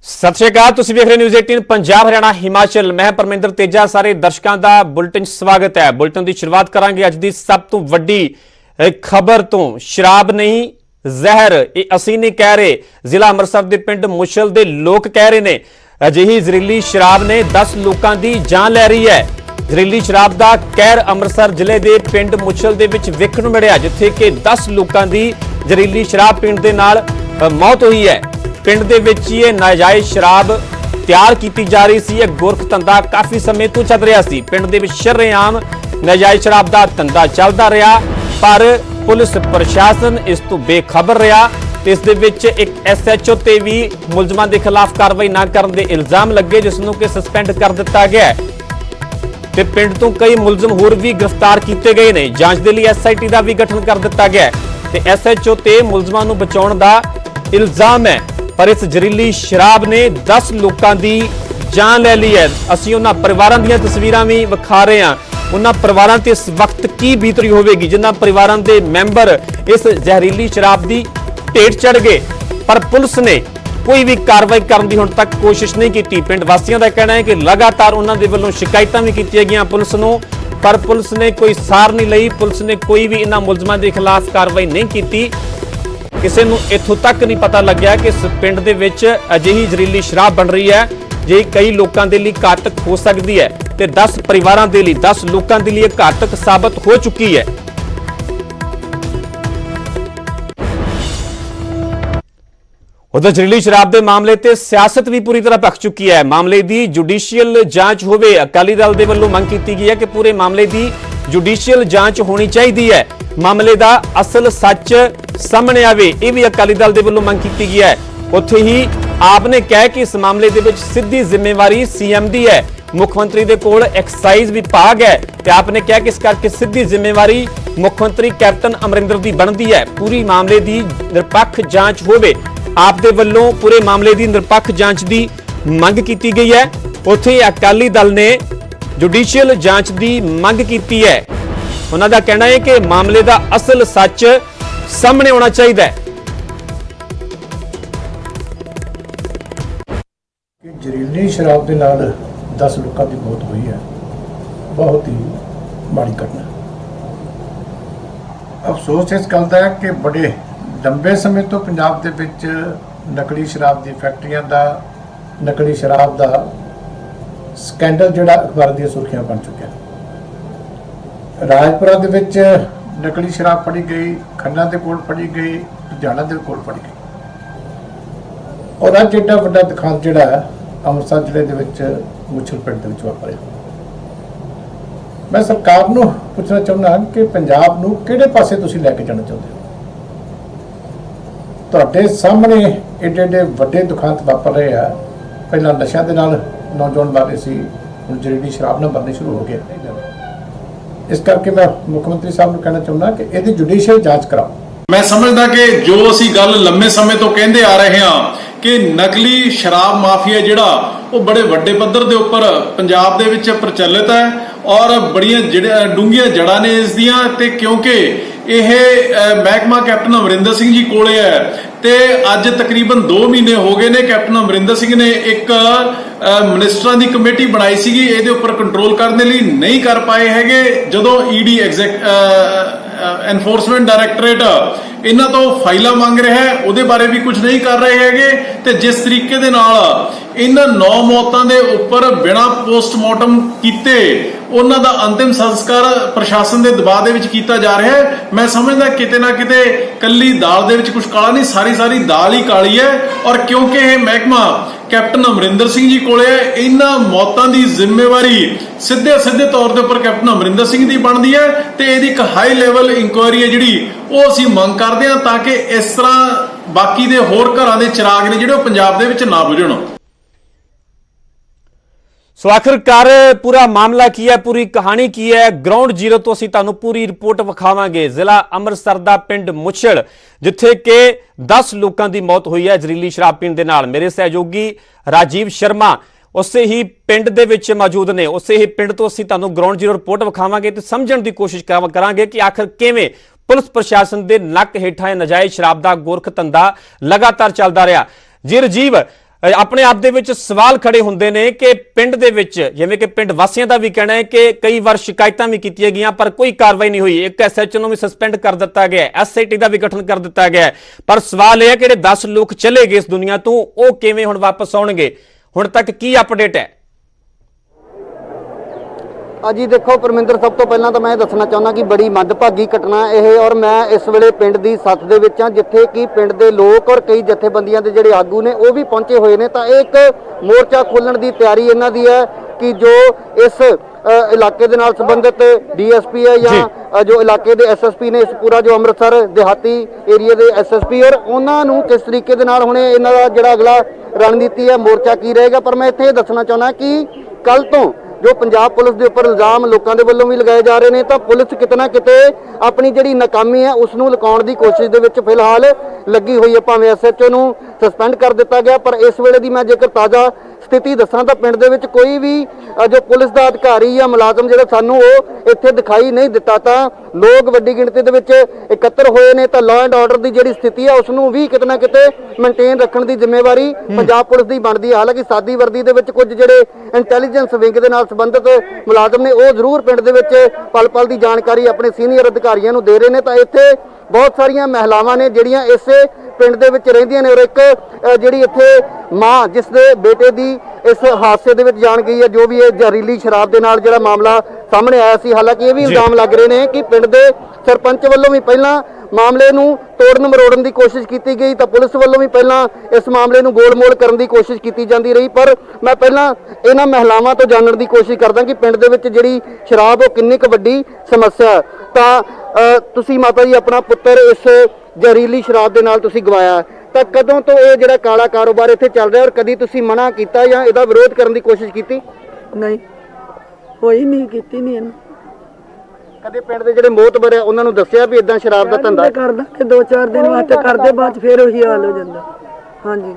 सत श्री अकाल, तुसीं वेख रहे न्यूज़ 18 पंजाब हरियाणा हिमाचल। मैं परमिंदर तेजा, सारे दर्शकों का बुलेटिन स्वागत है। बुलेटिन की शुरुआत करांगे अज दी सब तो वड्डी खबर तो। शराब नहीं जहर, ये असीं नहीं कह रहे, जिला अमृतसर के पिंड मुछल के लोग कह रहे हैं। अजिही जहरीली शराब ने 10 लोगों की जान लै रही है। जहरीली शराब का कहर अमृतसर जिले के पिंड मुछल के विच वेखण नूं मिलिया, जिथे कि 10 लोगों की जहरीली शराब पीण दे नाल मौत हुई है। पिंड दे विच ये नाजायज शराब तैयार की जा रही सी। गोरख धंधा काफी समय तो चल रहा सी। पिंड दे विच शरेआम नाजायज शराब का धंधा चलता रहा, पर पुलिस प्रशासन इस तो बेखबर रहा। इस दे विच एक SHO ते भी मुलजमां के खिलाफ कार्रवाई ना करने के इल्जाम लगे, जिसनों कि सस्पेंड कर दिता गया है। ते पिंड तो कई मुलजम होर भी गिरफ्तार किए गए ने। जांच के लिए SIT का भी गठन कर दिता गया है ते SHO ते मुलजमां नूं बचाउण दा इल्जाम है। पर इस जहरीली शराब ने 10 लोगों की जान ले ली है। असीं उन्हां परिवारां दीयां तस्वीरां भी विखा रहे हैं। उन्हां परिवारां ते इस वक्त की बीतरी होवेगी जिन्हां परिवारां दे मैंबर इस जहरीली शराब की भेट चढ़ गए, पर पुलिस ने कोई भी कार्रवाई करने की हुण तक कोशिश नहीं की। पिंड वासियों का कहना है कि लगातार उन्हां दे वल्लों शिकायतां भी कीतीआं गईआं पुलिस नूं, पर पुलिस ने कोई सार नहीं लई। पुलिस ने कोई भी इन्हां मुलजमां के खिलाफ कार्रवाई नहीं की। किसी नूं इत्थों तक नहीं पता लग्या कि इस पिंड दे विच अजिही जहरीली शराब बन रही है जे कई लोगों के लिए घातक हो सकती है ते 10 परिवारों के लिए 10 लोगों के लिए घातक साबित हो चुकी है। उधर जहरीली शराब के मामले ते सियासत भी पूरी तरह भख चुकी है। मामले की जुडिशियल जांच होवे। अकाली दल के वल्लों मंग की गई है कि पूरे मामले की जुडिशियल जांच होनी चाहिए है। मामले का असल सच सामने आवे, ये भी अकाली दल के वल्लों मंग की गई है। उत्थे ही आपने कहा कि इस मामले के विच सीधी जिम्मेवारी CM दी है। मुख्यमंत्री के कोल एक्साइज विभाग है ते आपने कहा कि इस करके सीधी जिम्मेवारी मुख्यमंत्री कैप्टन अमरिंदर की बनती है। पूरी मामले की निरपक्ष जांच होवे। आप दे वल्लों पूरे मामले की निरपक्ष जांच की मंग की गई है। उत्थे अकाली दल ने जुडिशियल जांच की मंग की है। उन्होंने कहना है कि मामले का असल सच सामने आना चाहिए। जहरीली शराब के नाल 10 लोगों की मौत हुई है, बहुत ही माड़ी घटना। अफसोस इस गल का है कि बड़े लंबे समय तो पंजाब के विच नकली शराब की फैक्ट्रियां का, नकली शराब का स्कैंडल जिहड़ा अखबार दी सुर्खियां बन चुका है। राजपुरा दे विच नकली शराब फड़ी गई, खन्ना के कोल फड़ी गई, लुधियाना के कोल फड़ी गई, और अज एडा वड्डा दुकान जिहड़ा अमृतसर जिले के विच मुछल पिंड दे विच वापरिया। मैं सरकार नूं पुछना चाहुंदा कि पंजाब नूं किहड़े पासे तुसीं लैके जाना चाहुंदे हो? तुहाडे सामने एडे एडे वड्डे दुखांत वापर रहे हैं। पहला नशा दे नाल नौजवान मरदे सी, हुण जहरीली शराब नाल मरने शुरू हो गए। इस करके मैं मुख्यमंत्री साहब को कहना चाहूँगा कि यदि जुडिशियल जांच कराओ। मैं समझदा कि जो असी गल लंबे समय तो कहते आ रहे हैं कि नकली शराब माफिया जिहड़ा वो बड़े वड्डे पद्धर के उपर पंजाब दे विच प्रचलित है और बड़ियां डूंघियां जड़ां ने इस दियां। ते क्योंकि यह महकमा कैप्टन अमरिंदर सिंह जी कोले है ते अज तकरीबन 2 महीने हो गए ने। कैप्टन अमरिंदर सिंह ने एक मिनिस्टरां की कमेटी बनाई सी, ये उपर कंट्रोल करने लिए नहीं कर पाए हैगे। जदों ED एनफोर्समेंट डायरैक्टरेट इन्हां तो फाइलां मंग रहा है, उहदे बारे भी कुछ नहीं कर रहे हैगे। ते जिस तरीके दे नाल इन्हां 9 मौतां दे उपर बिना पोस्टमार्टम कीते उन्हां दा अंतिम संस्कार प्रशासन के दबाव दे विच कीता जा रहा है। मैं समझदा किते ना किते कल्ली दाल दे विच कुछ काला नहीं, सारी दाल ही काली है। और क्योंकि यह महकमा कैप्टन अमरिंदर सिंह जी कोले है, इन्हां मौतां दी जिम्मेवारी सीधे तौर के उपर कैप्टन अमरिंदर सिंह की बनती है। तो यदि एक हाई लैवल इंक्वायरी है जिहड़ी वो असीं मंग करदे हां ताकि इस तरह बाकी दे होर घरां दे चिराग ने जिहड़े पंजाब दे विच ना बुझण। सो आखिरकार पूरा मामला की है, पूरी कहानी की है, ग्राउंड जीरो तो असीं तुहानूं पूरी रिपोर्ट विखावांगे। जिला अमृतसर दा पिंड मुछल जिथे के 10 लोगों की मौत हुई है जहरीली शराब पीण दे नाल। मेरे सहयोगी राजीव शर्मा उसे ही पिंड दे विच मौजूद ने। उसे ही पिंड तो असीं तुहानूं ग्राउंड जीरो रिपोर्ट विखावांगे ते समझण दी कोशिश करांगे कि आखिर किवें पुलिस प्रशासन के नक हेठां नाजायज शराब का गोरख धंधा लगातार चलता रहा। जी राजीव, ਆਪਣੇ ਆਪ ਦੇ ਵਿੱਚ ਸਵਾਲ ਖੜੇ ਹੁੰਦੇ ਨੇ ਕਿ ਪਿੰਡ ਦੇ ਵਿੱਚ, ਜਿਵੇਂ ਕਿ ਪਿੰਡ ਵਾਸੀਆਂ ਦਾ ਵੀ ਕਹਿਣਾ ਹੈ ਕਿ ਕਈ ਵਾਰ ਸ਼ਿਕਾਇਤਾਂ ਵੀ ਕੀਤੀਆਂ ਗਈਆਂ ਪਰ ਕੋਈ ਕਾਰਵਾਈ ਨਹੀਂ ਹੋਈ। ਇੱਕ ਐਸਐਚਓ ਨੂੰ ਵੀ ਸਸਪੈਂਡ ਕਰ ਦਿੱਤਾ ਗਿਆ, ਐਸਆਈਟੀ ਦਾ ਵੀ ਗਠਨ ਕਰ ਦਿੱਤਾ ਗਿਆ, ਪਰ ਸਵਾਲ ਇਹ ਹੈ ਕਿ ਜਿਹੜੇ 10 ਲੋਕ ਚਲੇ ਗਏ ਇਸ ਦੁਨੀਆ ਤੋਂ ਉਹ ਕਿਵੇਂ ਹੁਣ ਵਾਪਸ ਆਉਣਗੇ? ਹੁਣ ਤੱਕ ਕੀ ਅਪਡੇਟ ਹੈ? जी देखो परमिंदर, सब तो पहला तो मैं दसना चाहना कि बड़ी मंदभागी घटना यह, और मैं इस वेले पिंड की सੱਥ ਦੇ ਵਿੱਚ ਹਾਂ जिथे कि पिंड के लोग और कई जथेबंदियां के ਜਿਹੜੇ आगू ने वो भी पहुंचे हुए ने। तो एक मोर्चा खोलण की तैयारी इन्हां दी है कि जो इस इलाके दे नाल संबंधित DSP है या जो इलाके के SSP ने, इस पूरा जो अमृतसर देहाती एरिया के SSP, और उन्होंने किस तरीके दे नाल हुणे इन्हां दा जिहड़ा अगला रणनीति है मोर्चा की रहेगा। पर मैं इत्थे दसना चाहना कि कल तो जो पंजाब पुलिस के उपर इल्जाम लोगों के वलों भी लगाए जा रहे हैं, तो पुलिस किते ना किते अपनी जिहड़ी नाकामी है उसनूं लुकाउण दी कोशिश दे विच फिलहाल लगी हुई है। भावें SHO नूं सस्पेंड कर दिता गया, पर इस वेले दी मैं जेकर ताज़ा स्थिति दसां तो पिंड दे विच कोई भी जो पुलिस का अधिकारी या मुलाजम जिहड़ा सानूं वो इत्थे दिखाई नहीं दिता। तो लोग वड्डी गिणती दे विच एकत्र होए ने, तो लॉ एंड ऑर्डर की जिहड़ी स्थिति है उसनूं भी किते ना किते मेनटेन रखण दी जिम्मेवारी पंजाब पुलिस की बनदी है। हालांकि सादी वर्दी दे विच कुछ जिहड़े इंटैलीजेंस विंग दे नाल संबंधित मुलाजम ने वो जरूर पिंड दे विच पल पल की जानकारी अपने सीनियर अधिकारियों नूं दे रहे हैं। तो इत्थे बहुत सारिया महिलावां ने जिहड़ियां इस पिंड दे विच रहिंदियां ने, और एक जिहड़ी इत्थे मां जिस दे बेटे दी इस हादसे दे विच जान गई है, जो भी जहरीली शराब दे नाल जिहड़ा मामला सामने आया सी। हालांकि ये भी इल्जाम लग रहे हैं कि पिंड दे सरपंच वल्लों भी पहला मामले नूं तोड़न मरोड़न की कोशिश की गई, तो पुलिस वल्लों भी पहला इस मामले नूं गोल मोल करन की कोशिश की जाती रही। पर मैं पहला इन्हां महिलावां तो जानने की कोशिश करदा कि पिंड दे विच जिहड़ी शराब वो किन्नी क वड्डी समस्या है। तो तुसीं माता जी अपना पुत्तर इस जहरीली शराब दे नाल तुसीं गवाया, तो कदों तो ये जिहड़ा काला कारोबार इत्थे चल रहा है, और कदी तुसीं मना कीता या इहदा विरोध करन की कोशिश की? नहीं, कोई नहीं कीती नहीं इन्हें। कदे पिंड दे जिहड़े मोहतबर है उन्हां नूं दस्सिया भी इदां शराब दा धंधा करदा कि 2-4 दिन वास्ते करदे, बाद फिर वही हाल हो जांदा। हाँ जी,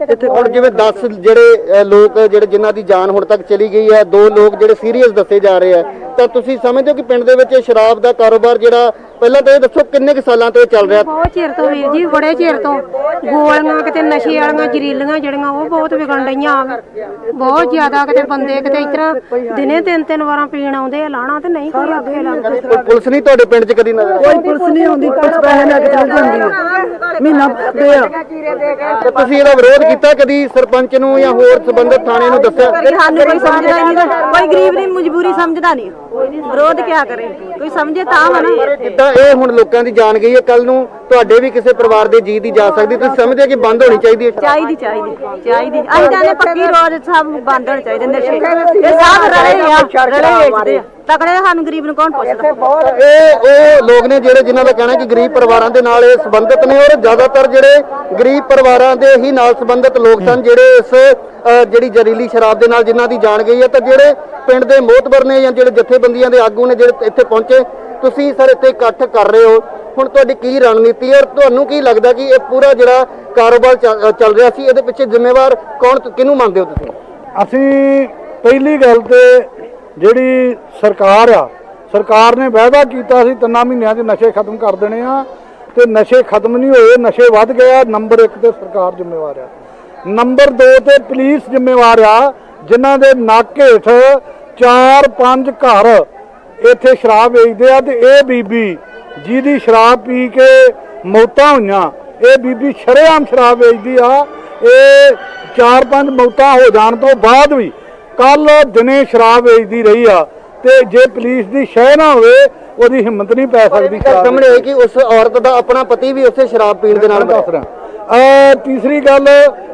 इत्थे हुण जिवें 10 जिहड़े लोग जिहड़े जिन्हां दी जान हुण तक चली गई है, 2 लोग जिहड़े सीरीयस दस्से जा रहे हैं, तो तुसीं समझदे हो कि पिंड दे विच शराब दा कारोबार जिहड़ा पहला तो ये दसो किन्ने सालों तो चल रहा? बहुत चिर तो वीर जी, बड़े चिर तो गोलियां किते नशे वालियां जरीलियां जड़ियां वो बहुत विगड़ रहीआं, बहुत ज्यादा किते बंदे किते इस तरह दिने 3-3 वार पीण आउंदे, लाणा ते नहीं कोई आखे लगदा। पुलिस नहीं तुहाडे पिंड च कदी नजर? कोई पुलिस नहीं आउंदी, पुलिस पैसे लैके चल जांदी है, महीना भरदे आ। ते तुसीं इहदा विरोध कीता कदी सरपंच नूं या होर संबंधित थाणे नूं दस्सिया? सानू कोई समझदा ही नहीं, कोई गरीब दी मजबूरी समझदा नहीं, विरोध क्या करे, कोई समझे तां वा ना। ਇਹ ਹੁਣ ਲੋਕਾਂ ਦੀ ਜਾਨ ਗਈ ਹੈ, ਕੱਲ ਨੂੰ ਤੁਹਾਡੇ ਵੀ ਕਿਸੇ ਪਰਿਵਾਰ ਦੇ ਜੀ ਦੀ ਜਾ ਸਕਦੀ, ਤੁਸੀਂ ਸਮਝਦੇ ਕਿ ਬੰਦ ਹੋਣੀ ਚਾਹੀਦੀ ਹੈ? ਚਾਹੀਦੀ ਅਸੀਂ ਤਾਂ ਨੇ ਪੱਕੀ ਰੋਜ਼ ਸਭ ਬੰਦ ਹੋਣੇ ਚਾਹੀਦੇ ਨਸ਼ੇ, ਇਹ ਸਭ ਰਲੇ ਵੇਚਦੇ ਆ, ਤਕੜੇ ਸਾਨੂੰ ਗਰੀਬ ਨੂੰ ਕੌਣ ਪੁੱਛਦਾ? ਇਹ ਉਹ ਲੋਕ ਨੇ ਜਿਹੜੇ ਜਿਨ੍ਹਾਂ ਦਾ ਕਹਿਣਾ ਕਿ ਗਰੀਬ ਪਰਿਵਾਰਾਂ ਦੇ ਨਾਲ ਇਹ ਸੰਬੰਧਿਤ ਨੇ, ਔਰ ਜ਼ਿਆਦਾਤਰ ਜਿਹੜੇ ਗਰੀਬ ਪਰਿਵਾਰਾਂ ਦੇ ਹੀ ਨਾਲ ਸੰਬੰਧਿਤ ਲੋਕ ਸਨ ਜਿਹੜੇ ਇਸ ਜਿਹੜੀ ਜ਼ਹਿਰੀਲੀ ਸ਼ਰਾਬ ਦੇ ਨਾਲ ਜਿਨ੍ਹਾਂ ਦੀ ਜਾਨ ਗਈ ਹੈ। ਤਾਂ ਜਿਹੜੇ ਪਿੰਡ ਦੇ ਮੋਹਤਬਰ ਨੇ ਜਾਂ ਜਿਹੜੇ ਜਥੇਬੰਦੀਆਂ ਦੇ ਆਗੂ ਨੇ ਜਿਹੜੇ ਇੱਥੇ ਪਹੁੰਚੇ, ਤੁਸੀਂ ਸਰ ਇੱਥੇ ਇਕੱਠ ਕਰ ਰਹੇ ਹੋ, ਹੁਣ ਤੁਹਾਡੀ ਕੀ ਰਣਨੀਤੀ ਹੈ, ਔਰ ਤੁਹਾਨੂੰ ਕੀ ਲੱਗਦਾ ਕਿ ਇਹ ਪੂਰਾ ਜਿਹੜਾ ਕਾਰੋਬਾਰ ਚੱਲ ਰਿਹਾ ਸੀ ਇਹਦੇ ਪਿੱਛੇ ਜ਼ਿੰਮੇਵਾਰ ਕੌਣ, ਕਿਹਨੂੰ ਮੰਨਦੇ ਹੋ ਤੁਸੀਂ? ਅਸੀਂ ਪਹਿਲੀ ਗੱਲ ਤੇ ਜਿਹੜੀ ਸਰਕਾਰ ਆ, ਸਰਕਾਰ ਨੇ ਵਾਅਦਾ ਕੀਤਾ ਸੀ 3 ਮਹੀਨਿਆਂ 'ਚ ਨਸ਼ੇ ਖਤਮ ਕਰ ਦੇਣੇ ਆ, ਤੇ ਨਸ਼ੇ ਖਤਮ ਨਹੀਂ ਹੋਏ, ਨਸ਼ੇ ਵੱਧ ਗਏ ਆ। ਨੰਬਰ 1 ਤੇ ਸਰਕਾਰ ਜ਼ਿੰਮੇਵਾਰ ਆ, ਨੰਬਰ 2 ਤੇ ਪੁਲਿਸ ਜ਼ਿੰਮੇਵਾਰ ਆ, ਜਿਨ੍ਹਾਂ ਦੇ ਨੱਕ ਹੇਠ 4-5 ਘਰ ਇੱਥੇ ਸ਼ਰਾਬ ਵੇਚਦੇ ਆ, ਤੇ ਇਹ ਬੀਬੀ ਜਿਹਦੀ ਸ਼ਰਾਬ ਪੀ ਕੇ ਮੌਤਾਂ ਹੋਈਆਂ, ਇਹ ਬੀਬੀ ਸ਼ਰੇਆਮ ਸ਼ਰਾਬ ਵੇਚਦੀ ਆ। ਇਹ 4-5 ਮੌਤਾਂ ਹੋ ਜਾਣ ਤੋਂ ਬਾਅਦ ਵੀ ਕੱਲ ਦਿਨੇ ਸ਼ਰਾਬ ਵੇਚਦੀ ਰਹੀ ਆ, ਤੇ ਜੇ ਪੁਲਿਸ ਦੀ ਸ਼ਹਿ ਨਾ ਹੋਵੇ ਉਹਦੀ ਹਿੰਮਤ ਨਹੀਂ ਪੈ ਸਕਦੀ। ਸਾਹਮਣੇ ਹੈ ਕਿ ਉਸ ਔਰਤ ਦਾ ਆਪਣਾ ਪਤੀ ਵੀ ਉਸੇ ਸ਼ਰਾਬ ਪੀਣ ਦੇ ਨਾਲ ਦੱਸ ਰਿਹਾ। ਤੀਸਰੀ ਗੱਲ,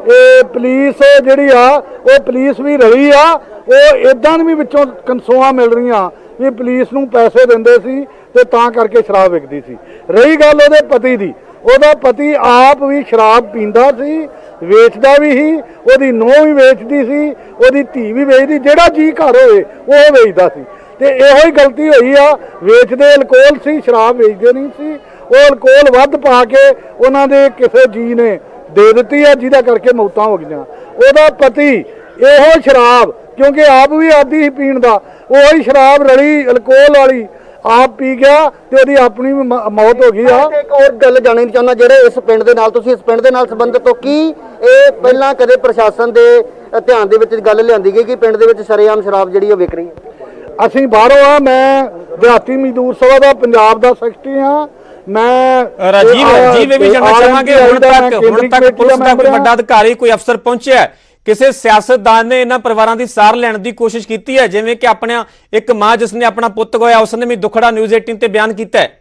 ਇਹ ਪੁਲਿਸ ਜਿਹੜੀ ਆ ਉਹ ਪੁਲਿਸ ਵੀ ਰਹੀ ਆ, ਉਹ ਇਦਾਂ ਵੀ ਵਿੱਚੋਂ ਕਨਸੋਆਂ ਮਿਲ ਰਹੀਆਂ ਵੀ ਪੁਲਿਸ ਨੂੰ ਪੈਸੇ ਦਿੰਦੇ ਸੀ ਤੇ ਤਾਂ ਕਰਕੇ ਸ਼ਰਾਬ ਵਿਕਦੀ ਸੀ। ਰਹੀ ਗੱਲ ਉਹਦੇ ਪਤੀ ਦੀ, ਉਹਦਾ ਪਤੀ ਆਪ ਵੀ ਸ਼ਰਾਬ ਪੀਂਦਾ ਸੀ, ਵੇਚਦਾ ਵੀ ਸੀ, ਉਹਦੀ ਨੂੰਹ ਵੀ ਵੇਚਦੀ ਸੀ, ਉਹਦੀ ਧੀ ਵੀ ਵੇਚਦੀ, ਜਿਹੜਾ ਜੀ ਘਰ ਹੋਵੇ ਉਹ ਵੇਚਦਾ ਸੀ। ਤੇ ਇਹੋ ਹੀ ਗਲਤੀ ਹੋਈ ਆ, ਵੇਚਦੇ ਅਲਕੋਹਲ ਸੀ, ਸ਼ਰਾਬ ਵੇਚਦੇ ਨਹੀਂ ਸੀ। ਉਹ ਅਲਕੋਹਲ ਵੱਧ ਪਾ ਕੇ ਉਹਨਾਂ ਦੇ ਕਿਸੇ ਜੀ ਨੇ ਦੇ ਦਿੱਤੀ ਆ, ਜਿਹਦਾ ਕਰਕੇ ਮੌਤਾਂ ਹੋ ਗਈਆਂ। ਉਹਦਾ ਪਤੀ ਇਹੋ ਸ਼ਰਾਬ, ਕਿਉਂਕਿ ਆਪ ਵੀ ਆਦੀ ਸੀ ਪੀਣ ਦਾ, ਉਹੀ ਸ਼ਰਾਬ ਰਲੀ ਅਲਕੋਹਲ ਵਾਲੀ ਆਪ ਪੀ ਗਿਆ ਤੇ ਉਹਦੀ ਆਪਣੀ ਵੀ ਮੌਤ ਹੋ ਗਈ ਆ। ਤੇ ਇੱਕ ਹੋਰ ਗੱਲ ਜਾਣਨੀ ਚਾਹੁੰਦਾ, ਜਿਹੜੇ ਇਸ ਪਿੰਡ ਦੇ ਨਾਲ ਤੁਸੀਂ ਇਸ ਪਿੰਡ ਦੇ ਨਾਲ ਸੰਬੰਧਿਤ ਹੋ, ਕੀ ਇਹ ਪਹਿਲਾਂ ਕਦੇ ਪ੍ਰਸ਼ਾਸਨ ਦੇ ਧਿਆਨ ਦੇ ਵਿੱਚ ਗੱਲ ਲਿਆਂਦੀ ਗਈ ਕਿ ਪਿੰਡ ਦੇ ਵਿੱਚ ਸ਼ਰੇਆਮ ਸ਼ਰਾਬ ਜਿਹੜੀ ਉਹ ਵਿਕ ਰਹੀ ਹੈ? ਅਸੀਂ ਬਾਹਰੋਂ ਆ, ਮੈਂ ਦਿਹਾਤੀ ਮਜ਼ਦੂਰ ਸਭਾ ਦਾ ਪੰਜਾਬ ਦਾ ਸੈਕਟਰੀ ਆ। ਮੈਂ ਰਾਜੀਵ ਇਹ ਵੀ ਜਾਣਨਾ ਚਾਹਾਂਗੇ ਹੁਣ ਤੱਕ ਪੁਲਿਸ ਦਾ ਕੋਈ ਵੱਡਾ ਅਧਿਕਾਰੀ, ਕੋਈ ਅਫਸਰ ਪਹੁੰਚਿਆ ਹੈ? ਕਿਸੇ ਸਿਆਸਤਦਾਨ ਨੇ ਇਹਨਾਂ ਪਰਿਵਾਰਾਂ ਦੀ ਸਾਰ ਲੈਣ ਦੀ ਕੋਸ਼ਿਸ਼ ਕੀਤੀ ਹੈ? ਜਿਵੇਂ ਕਿ ਆਪਣਾ ਇੱਕ ਮਾਂ ਜਿਸ ਨੇ ਆਪਣਾ ਪੁੱਤ ਗਵਾਇਆ, ਉਸਨੇ ਵੀ ਦੁਖੜਾ ਨਿਊਜ਼ 18 ਤੇ ਬਿਆਨ ਕੀਤਾ ਹੈ।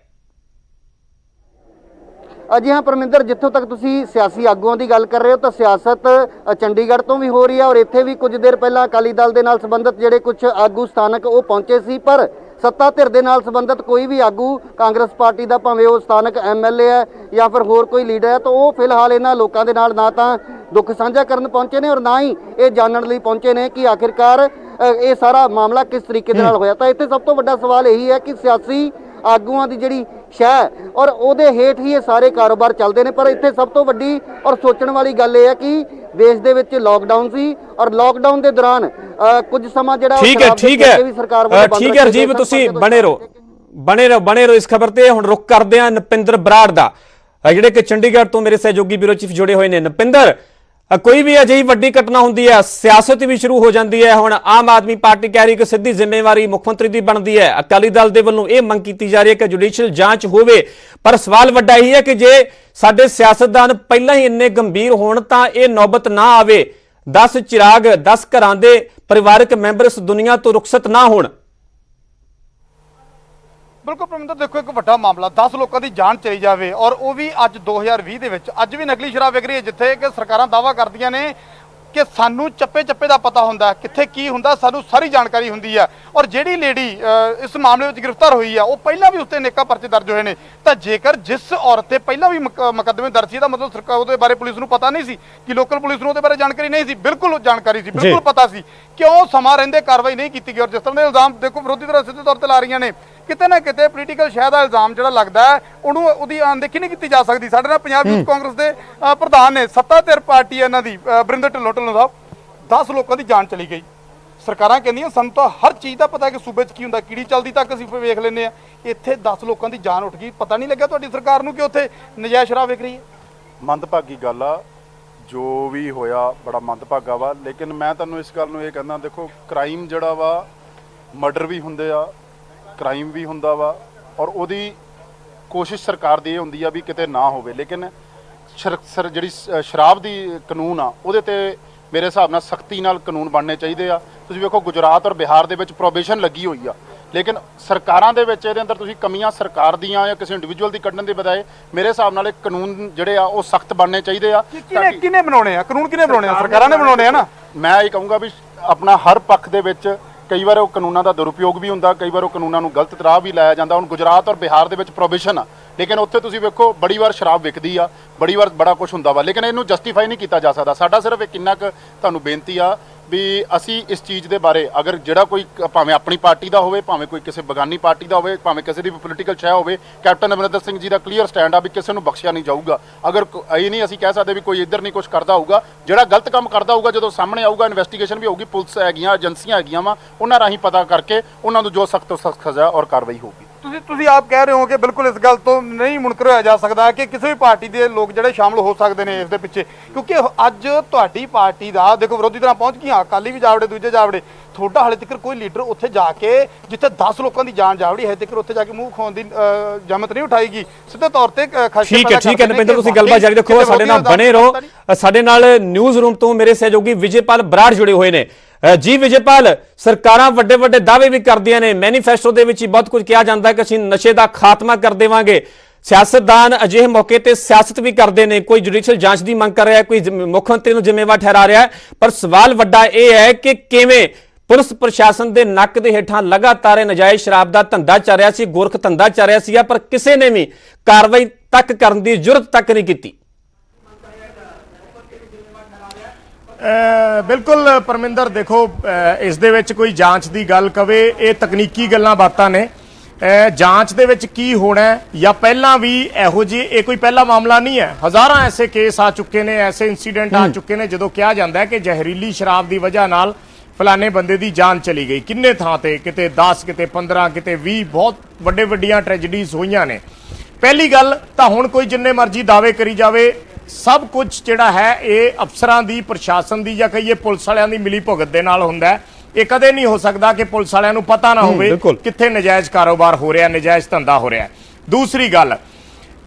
ਜੀ ਹਾਂ ਪਰਮਿੰਦਰ, ਜਿੱਥੋਂ ਤੱਕ ਤੁਸੀਂ ਸਿਆਸੀ ਆਗੂਆਂ ਦੀ ਗੱਲ ਕਰ ਰਹੇ ਹੋ ਤਾਂ ਸਿਆਸਤ ਚੰਡੀਗੜ੍ਹ ਤੋਂ ਵੀ ਹੋ ਰਹੀ ਹੈ ਔਰ ਇੱਥੇ ਵੀ ਕੁਝ ਦੇਰ ਪਹਿਲਾਂ ਅਕਾਲੀ ਦਲ ਦੇ ਨਾਲ ਸੰਬੰਧਿਤ ਜਿਹੜੇ ਕੁਝ ਆਗੂ ਸਥਾਨਕ ਉਹ ਪਹੁੰਚੇ ਸੀ, ਪਰ ਸੱਤਾ ਧਿਰ ਦੇ ਨਾਲ ਸੰਬੰਧਿਤ ਕੋਈ ਵੀ ਆਗੂ ਕਾਂਗਰਸ ਪਾਰਟੀ ਦਾ, ਭਾਵੇਂ ਉਹ ਸਥਾਨਕ ਐਮਐਲਏ ਹੈ ਜਾਂ ਫਿਰ ਹੋਰ ਕੋਈ ਲੀਡਰ ਹੈ, ਤਾਂ ਉਹ ਫਿਲਹਾਲ ਇਹਨਾਂ ਲੋਕਾਂ ਦੇ ਨਾਲ ਨਾ ਤਾਂ ਦੁੱਖ ਸਾਂਝਾ ਕਰਨ ਪਹੁੰਚੇ ਨੇ ਔਰ ਨਾ ਹੀ ਇਹ ਜਾਣਨ ਲਈ ਪਹੁੰਚੇ ਨੇ ਕਿ ਆਖਿਰਕਾਰ ਇਹ ਸਾਰਾ ਮਾਮਲਾ ਕਿਸ ਤਰੀਕੇ ਦੇ ਨਾਲ ਹੋਇਆ। ਤਾਂ ਇੱਥੇ ਸਭ ਤੋਂ ਵੱਡਾ ਸਵਾਲ ਇਹੀ ਹੈ ਕਿ ਸਿਆਸੀ ਆਗੂਆਂ ਦੀ ਜਿਹੜੀ ਸ਼ਹਿ ਔਰ ਉਹਦੇ ਹੇਠ ਹੀ ਇਹ ਸਾਰੇ ਕਾਰੋਬਾਰ ਚੱਲਦੇ ਨੇ। ਪਰ ਇੱਥੇ ਸਭ ਤੋਂ ਵੱਡੀ ਔਰ ਸੋਚਣ ਵਾਲੀ ਗੱਲ ਇਹ ਹੈ ਕਿ ਦੇਸ਼ ਦੇ ਵਿੱਚ ਲਾਕਡਾਊਨ ਸੀ ਔਰ ਲਾਕਡਾਊਨ ਦੇ ਦੌਰਾਨ ਕੁਝ ਸਮਾਂ ਜਿਹੜਾ ਠੀਕ ਹੈ ਰਜੀਵ, ਤੁਸੀਂ ਬਣੇ ਰਹੋ ਇਸ ਖਬਰ ਤੇ। ਹੁਣ ਰੁਕ ਕਰਦੇ ਹਾਂ ਨਪਿੰਦਰ ਬਰਾੜ ਦਾ, ਜਿਹੜੇ ਕਿ ਚੰਡੀਗੜ੍ਹ ਤੋਂ ਮੇਰੇ ਸਹਿਯੋਗੀ ਬਿਊਰੋ ਚੀਫ ਜੁੜੇ ਹੋਏ ਨੇ। ਨਪਿੰਦਰ, ਕੋਈ ਵੀ ਅਜਿਹੀ ਵੱਡੀ ਘਟਨਾ ਹੁੰਦੀ ਹੈ, ਸਿਆਸਤ ਵੀ ਸ਼ੁਰੂ ਹੋ ਜਾਂਦੀ ਹੈ। ਹੁਣ ਆਮ ਆਦਮੀ ਪਾਰਟੀ ਕਹਿ ਰਹੀ ਕਿ ਸਿੱਧੀ ਜ਼ਿੰਮੇਵਾਰੀ ਮੁੱਖ ਮੰਤਰੀ ਦੀ ਬਣਦੀ ਹੈ, ਅਕਾਲੀ ਦਲ ਦੇ ਵੱਲੋਂ ਇਹ ਮੰਗ ਕੀਤੀ ਜਾ ਰਹੀ ਹੈ ਕਿ ਜੁਡੀਸ਼ੀਅਲ ਜਾਂਚ ਹੋਵੇ। ਪਰ ਸਵਾਲ ਵੱਡਾ ਇਹ ਹੈ ਕਿ ਜੇ ਸਾਡੇ ਸਿਆਸਤਦਾਨ ਪਹਿਲਾਂ ਹੀ ਇੰਨੇ ਗੰਭੀਰ ਹੋਣ ਤਾਂ ਇਹ ਨੌਬਤ ਨਾ ਆਵੇ, 10 ਚਿਰਾਗ 10 ਘਰਾਂ ਦੇ ਪਰਿਵਾਰਕ ਮੈਂਬਰ ਇਸ ਦੁਨੀਆ ਤੋਂ ਰੁਖਸਤ ਨਾ ਹੋਣ। ਬਿਲਕੁਲ ਪਰਮਿੰਦਰ, ਦੇਖੋ ਇੱਕ ਵੱਡਾ ਮਾਮਲਾ, 10 ਲੋਕਾਂ ਦੀ ਜਾਨ ਚਲੀ ਜਾਵੇ ਔਰ ਉਹ ਵੀ ਅੱਜ 2020 ਦੇ ਵਿੱਚ। ਅੱਜ ਵੀ ਨਕਲੀ ਸ਼ਰਾਬ ਵਿਕ ਰਹੀ ਹੈ, ਜਿੱਥੇ ਕਿ ਸਰਕਾਰਾਂ ਦਾਅਵਾ ਕਰਦੀਆਂ ਨੇ ਕਿ ਸਾਨੂੰ ਚੱਪੇ ਦਾ ਪਤਾ ਹੁੰਦਾ, ਕਿੱਥੇ ਕੀ ਹੁੰਦਾ ਸਾਨੂੰ ਸਾਰੀ ਜਾਣਕਾਰੀ ਹੁੰਦੀ ਹੈ। ਔਰ ਜਿਹੜੀ ਲੇਡੀ ਇਸ ਮਾਮਲੇ ਵਿੱਚ ਗ੍ਰਿਫਤਾਰ ਹੋਈ ਆ, ਉਹ ਪਹਿਲਾਂ ਵੀ ਉਸ ਤੇ ਨੇਕਾ ਪਰਚੇ ਦਰਜ ਹੋਏ ਨੇ। ਤਾਂ ਜੇਕਰ ਜਿਸ ਔਰਤ ਤੇ ਪਹਿਲਾਂ ਵੀ ਮੁਕੱਦਮੇ ਦਰਜ ਸੀ, ਦਾ ਮਤਲਬ ਸਰਕਾਰ ਉਹਦੇ ਬਾਰੇ ਪੁਲਿਸ ਨੂੰ ਪਤਾ ਨਹੀਂ ਸੀ ਕਿ ਲੋਕਲ ਪੁਲਿਸ ਨੂੰ ਉਹਦੇ ਬਾਰੇ ਜਾਣਕਾਰੀ ਨਹੀਂ ਸੀ? ਬਿਲਕੁਲ ਜਾਣਕਾਰੀ ਸੀ, ਬਿਲਕੁਲ ਪਤਾ ਸੀ। ਕਿਉਂ ਸਮਾਂ ਰਹਿੰਦੇ ਕਾਰਵਾਈ ਨਹੀਂ ਕੀਤੀ ਗਈ? ਔਰ ਜਿਸ ਤਰ੍ਹਾਂ ਦੇ ਇਲਜ਼ਾਮ ਦੇਖੋ ਵਿਰੋਧੀ ਧਿਰਾਂ ਸਿੱਧੇ ਤੌਰ ਤੇ ਲਾ ਰਹੀਆਂ ਨੇ, ਕਿਤੇ ਨਾ ਕਿਤੇ ਪੋਲੀਟੀਕਲ ਸ਼ਹਿ ਦਾ ਇਲਜ਼ਾਮ ਜਿਹੜਾ ਲੱਗਦਾ ਹੈ ਉਹਨੂੰ ਉਹਦੀ ਅਣਦੇਖੀ ਨਹੀਂ ਕੀਤੀ ਜਾ ਸਕਦੀ। ਸਾਡੇ ਨਾਲ ਪੰਜਾਬ ਯੂਥ ਕਾਂਗਰਸ ਦੇ ਪ੍ਰਧਾਨ ਨੇ, ਸੱਤਾ ਧਿਰ ਪਾਰਟੀ ਇਹਨਾਂ ਦੀ, ਬਰਿੰਦਰ ਢਿੱਲੋਂ ਸਾਹਿਬ। 10 ਲੋਕਾਂ ਦੀ ਜਾਨ ਚਲੀ ਗਈ। ਸਰਕਾਰਾਂ ਕਹਿੰਦੀਆਂ ਸਾਨੂੰ ਤਾਂ ਹਰ ਚੀਜ਼ ਦਾ ਪਤਾ ਕਿ ਸੂਬੇ 'ਚ ਕੀ ਹੁੰਦਾ, ਕੀੜੀ ਚੱਲਦੀ ਤੱਕ ਅਸੀਂ ਵੇਖ ਲੈਂਦੇ ਆ। ਇੱਥੇ 10 ਲੋਕਾਂ ਦੀ ਜਾਨ ਉੱਠ ਗਈ, ਪਤਾ ਨਹੀਂ ਲੱਗਿਆ ਤੁਹਾਡੀ ਸਰਕਾਰ ਨੂੰ ਕਿ ਉੱਥੇ ਨਜਾਇਜ਼ ਸ਼ਰਾਬ ਵਿਕ ਰਹੀ ਹੈ। ਮੰਦਭਾਗੀ ਗੱਲ ਆ, ਜੋ ਵੀ ਹੋਇਆ ਬੜਾ ਮੰਦਭਾਗਾ ਵਾ। ਲੇਕਿਨ ਮੈਂ ਤੁਹਾਨੂੰ ਇਸ ਗੱਲ ਨੂੰ ਇਹ ਕਹਿੰਦਾ, ਦੇਖੋ ਕ੍ਰਾਈਮ ਜਿਹੜਾ ਵਾ, ਮਰਡਰ ਵੀ ਹੁੰਦੇ ਆ, ਕ੍ਰਾਈਮ ਵੀ ਹੁੰਦਾ ਵਾ ਔਰ ਉਹਦੀ ਕੋਸ਼ਿਸ਼ ਸਰਕਾਰ ਦੀ ਇਹ ਹੁੰਦੀ ਆ ਵੀ ਕਿਤੇ ਨਾ ਹੋਵੇ। ਲੇਕਿਨ ਜਿਹੜੀ ਸ਼ਰਾਬ ਦੀ ਕਾਨੂੰਨ ਆ, ਉਹਦੇ ਤੇ ਮੇਰੇ ਹਿਸਾਬ ਨਾਲ ਸਖਤੀ ਨਾਲ ਕਾਨੂੰਨ ਬਣਨੇ ਚਾਹੀਦੇ ਆ। ਤੁਸੀਂ ਵੇਖੋ ਗੁਜਰਾਤ ਔਰ ਬਿਹਾਰ ਦੇ ਵਿੱਚ ਪ੍ਰੋਬੇਸ਼ਨ ਲੱਗੀ ਹੋਈ ਆ, ਲੇਕਿਨ ਸਰਕਾਰਾਂ ਦੇ ਵਿੱਚ ਇਹਦੇ ਅੰਦਰ ਤੁਸੀਂ ਕਮੀਆਂ ਸਰਕਾਰ ਦੀਆਂ ਜਾਂ ਕਿਸੇ ਇੰਡੀਵਿਜੂਅਲ ਦੀ ਕੱਢਣ ਦੇ ਬਜਾਏ ਮੇਰੇ ਹਿਸਾਬ ਨਾਲ ਇਹ ਕਾਨੂੰਨ ਜਿਹੜੇ ਆ ਉਹ ਸਖਤ ਬਣਨੇ ਚਾਹੀਦੇ ਆ। ਕਿਹਨੇ ਬਣਾਉਣੇ ਆ ਕਾਨੂੰਨ? ਕਿਹਨੇ ਬਣਾਉਣੇ ਆ? ਸਰਕਾਰਾਂ ਨੇ ਬਣਾਉਣੇ ਆ ਨਾ। ਮੈਂ ਇਹ ਕਹੂੰਗਾ ਵੀ ਆਪਣਾ ਹਰ ਪੱਖ ਦੇ ਵਿੱਚ ਕਈ ਵਾਰ ਉਹ ਕਾਨੂੰਨਾਂ ਦਾ ਦੁਰਉਪਯੋਗ ਵੀ ਹੁੰਦਾ, ਕਈ ਵਾਰ ਉਹ ਕਾਨੂੰਨਾਂ ਨੂੰ ਗਲਤ ਰਾਹ ਵੀ ਲਾਇਆ ਜਾਂਦਾ। ਹੁਣ ਗੁਜਰਾਤ ਔਰ ਬਿਹਾਰ ਦੇ ਵਿੱਚ ਪ੍ਰੋਬੇਸ਼ਨ ਆ, ਲੇਕਿਨ ਉੱਥੇ ਤੁਸੀਂ ਵੇਖੋ ਬੜੀ ਵਾਰ ਸ਼ਰਾਬ ਵਿਕਦੀ ਆ, ਬੜੀ ਵਾਰ ਬੜਾ ਕੁਝ ਹੁੰਦਾ ਵਾ, ਲੇਕਿਨ ਇਹਨੂੰ ਜਸਟੀਫਾਈ ਨਹੀਂ ਕੀਤਾ ਜਾ ਸਕਦਾ। ਸਾਡਾ ਸਿਰਫ ਇੱਕ ਇੰਨਾ ਕੁ ਤੁਹਾਨੂੰ ਬੇਨਤੀ ਆ ਵੀ ਅਸੀਂ ਇਸ ਚੀਜ਼ ਦੇ ਬਾਰੇ, ਅਗਰ ਜਿਹੜਾ ਕੋਈ ਭਾਵੇਂ ਆਪਣੀ ਪਾਰਟੀ ਦਾ ਹੋਵੇ, ਭਾਵੇਂ ਕੋਈ ਕਿਸੇ ਬਗਾਨੀ ਪਾਰਟੀ ਦਾ ਹੋਵੇ, ਭਾਵੇਂ ਕਿਸੇ ਦੀ ਵੀ ਪੋਲੀਟੀਕਲ ਸ਼ੈ ਹੋਵੇ, ਕੈਪਟਨ ਅਮਰਿੰਦਰ ਸਿੰਘ ਜੀ ਦਾ ਕਲੀਅਰ ਸਟੈਂਡ ਆ ਵੀ ਕਿਸੇ ਨੂੰ ਬਖਸ਼ਿਆ ਨਹੀਂ ਜਾਊਗਾ। ਅਗਰ ਇਹ ਨਹੀਂ ਅਸੀਂ ਕਹਿ ਸਕਦੇ ਵੀ ਕੋਈ ਇੱਧਰ ਨਹੀਂ ਕੁਝ ਕਰਦਾ ਹੋਊਗਾ, ਜਿਹੜਾ ਗਲਤ ਕੰਮ ਕਰਦਾ ਹੋਊਗਾ ਜਦੋਂ ਸਾਹਮਣੇ ਆਊਗਾ, ਇਨਵੈਸਟੀਗੇਸ਼ਨ ਵੀ ਹੋਊਗੀ, ਪੁਲਿਸ ਹੈਗੀਆਂ, ਏਜੰਸੀਆਂ ਹੈਗੀਆਂ ਵਾ, ਉਹਨਾਂ ਰਾਹੀਂ ਪਤਾ ਕਰਕੇ ਉਹਨਾਂ ਨੂੰ ਜੋ ਸਖਤ ਤੋਂ ਸਖਤ ਸਜ਼ਾ ਔਰ ਕਾਰਵਾਈ ਹੋਊਗੀ। ਤੁਸੀਂ ਆਪ ਕਹਿ ਰਹੇ ਹੋ ਕਿ ਬਿਲਕੁਲ ਇਸ ਗੱਲ ਤੋਂ ਨਹੀਂ ਮੁਨਕਰ ਹੋਇਆ ਜਾ ਸਕਦਾ ਕਿ ਕਿਸੇ ਵੀ ਪਾਰਟੀ ਦੇ ਲੋਕ ਜਿਹੜੇ ਸ਼ਾਮਲ ਹੋ ਸਕਦੇ ਨੇ ਇਸ ਦੇ ਪਿੱਛੇ, ਕਿਉਂਕਿ ਅੱਜ ਤੁਹਾਡੀ ਪਾਰਟੀ ਦਾ ਦੇਖੋ ਵਿਰੋਧੀ ਤਰ੍ਹਾਂ ਪਹੁੰਚ ਗਈਆਂ, ਅਕਾਲੀ ਵੀ ਜਾਵੜੇ, ਦੂਜੇ ਜਾਵੜੇ, ਤੁਹਾਡਾ ਹਾਲੇ ਤੱਕ ਕੋਈ ਲੀਡਰ ਉੱਥੇ ਜਾ ਕੇ ਜਿੱਥੇ 10 ਲੋਕਾਂ ਦੀ ਜਾਨ ਜਾਵੜੀ ਹੈ ਤੱਕ ਉੱਥੇ ਜਾ ਕੇ ਮੂੰਹ ਖੋਣ ਦੀ ਜਮਤ ਨਹੀਂ ਉਠਾਏਗੀ, ਸਿੱਧੇ ਤੌਰ ਤੇ ਠੀਕ ਹੈ ਨਪਿੰਦਰ, ਤੁਸੀਂ ਗੱਲਬਾਤ ਜਾਰੀ ਰੱਖੋ, ਸਾਡੇ ਨਾਲ ਬਣੇ ਰਹੋ। ਸਾਡੇ ਨਾਲ ਨਿਊਜ਼ ਰੂਮ ਤੋਂ ਮੇਰੇ ਸਹਿਯੋਗੀ ਵਿਜੇਪਾਲ ਬਰਾੜ ਜੁੜੇ ਹੋਏ ਨੇ। ਜੀ ਵਿਜੇਪਾਲ, ਸਰਕਾਰਾਂ ਵੱਡੇ ਵੱਡੇ ਦਾਅਵੇ ਵੀ ਕਰਦੀਆਂ ਨੇ, ਮੈਨੀਫੈਸਟੋ ਦੇ ਵਿੱਚ ਹੀ ਬਹੁਤ ਕੁਝ ਕਿਹਾ ਜਾਂਦਾ ਹੈ ਕਿ ਅਸੀਂ ਨਸ਼ੇ ਦਾ ਖਾਤਮਾ ਕਰ ਦੇਵਾਂਗੇ। ਸਿਆਸਤਦਾਨ ਅਜਿਹੇ ਮੌਕੇ ਤੇ ਸਿਆਸਤ ਵੀ ਕਰਦੇ ਨੇ, ਕੋਈ ਜੁਡੀਸ਼ੀਅਲ ਜਾਂਚ ਦੀ ਮੰਗ ਕਰ ਰਿਹਾ ਹੈ, ਕੋਈ ਮੁੱਖ ਮੰਤਰੀ ਨੂੰ ਜ਼ਿੰਮੇਵਾਰ ਠਹਿਰਾ ਰਿਹਾ ਹੈ। ਪਰ ਸਵਾਲ ਵੱਡਾ ਇਹ ਹੈ ਕਿ ਕਿਵੇਂ ਪੁਲਿਸ ਪ੍ਰਸ਼ਾਸਨ ਦੇ ਨੱਕ ਦੇ ਹੇਠਾਂ ਲਗਾਤਾਰ ਨਜਾਇਜ਼ ਸ਼ਰਾਬ ਦਾ ਧੰਦਾ ਚੱਲ ਰਿਹਾ ਸੀ, ਗੋਰਖ ਧੰਦਾ ਚੱਲ ਰਿਹਾ ਸੀਗਾ, ਪਰ ਕਿਸੇ ਨੇ ਵੀ ਕਾਰਵਾਈ ਤੱਕ ਕਰਨ ਦੀ ਜ਼ਰੂਰਤ ਤੱਕ ਨਹੀਂ ਕੀਤੀ। ਬਿਲਕੁਲ ਪਰਮਿੰਦਰ, ਦੇਖੋ ਇਸ ਦੇ ਵਿੱਚ ਕੋਈ ਜਾਂਚ ਦੀ ਗੱਲ ਕਵੇ, ਇਹ ਤਕਨੀਕੀ ਗੱਲਾਂ ਬਾਤਾਂ ਨੇ। ਜਾਂਚ ਦੇ ਵਿੱਚ ਕੀ ਹੋਣਾ ਜਾਂ ਪਹਿਲਾਂ ਵੀ ਇਹੋ ਜਿਹੇ, ਇਹ ਕੋਈ ਪਹਿਲਾ ਮਾਮਲਾ ਨਹੀਂ ਹੈ, ਹਜ਼ਾਰਾਂ ਐਸੇ ਕੇਸ ਆ ਚੁੱਕੇ ਨੇ, ਐਸੇ ਇਨਸੀਡੈਂਟ ਆ ਚੁੱਕੇ ਨੇ ਜਦੋਂ ਕਿਹਾ ਜਾਂਦਾ ਹੈ ਕਿ ਜ਼ਹਿਰੀਲੀ ਸ਼ਰਾਬ ਦੀ ਵਜ੍ਹਾ ਨਾਲ ਫਲਾਣੇ ਬੰਦੇ ਦੀ ਜਾਨ ਚਲੀ ਗਈ। ਕਿੰਨੇ ਥਾਂ ਤੇ, ਕਿਤੇ 10, ਕਿਤੇ 15, ਕਿਤੇ 20 ਬਹੁਤ ਵੱਡੀਆਂ ਟ੍ਰੈਜਡੀਜ਼ ਹੋਈਆਂ ਨੇ। ਪਹਿਲੀ ਗੱਲ ਤਾਂ ਹੁਣ ਕੋਈ ਜਿੰਨੇ ਮਰਜ਼ੀ ਦਾਅਵੇ ਕਰੀ ਜਾਵੇ, ਸਭ ਕੁਝ ਜਿਹੜਾ ਹੈ ਇਹ ਅਫਸਰਾਂ ਦੀ, ਪ੍ਰਸ਼ਾਸਨ ਦੀ ਜਾਂ ਕਹੀਏ ਪੁਲਿਸ ਵਾਲਿਆਂ ਦੀ ਮਿਲੀ ਭੁਗਤ ਦੇ ਨਾਲ ਹੁੰਦਾ ਹੈ। ਇਹ ਕਦੇ ਨਹੀਂ ਹੋ ਸਕਦਾ ਕਿ ਪੁਲਿਸ ਵਾਲਿਆਂ ਨੂੰ ਪਤਾ ਨਾ ਹੋਵੇ ਕਿੱਥੇ ਨਜਾਇਜ਼ ਕਾਰੋਬਾਰ ਹੋ ਰਿਹਾ, ਨਜਾਇਜ਼ ਧੰਦਾ ਹੋ ਰਿਹਾ। ਦੂਸਰੀ ਗੱਲ,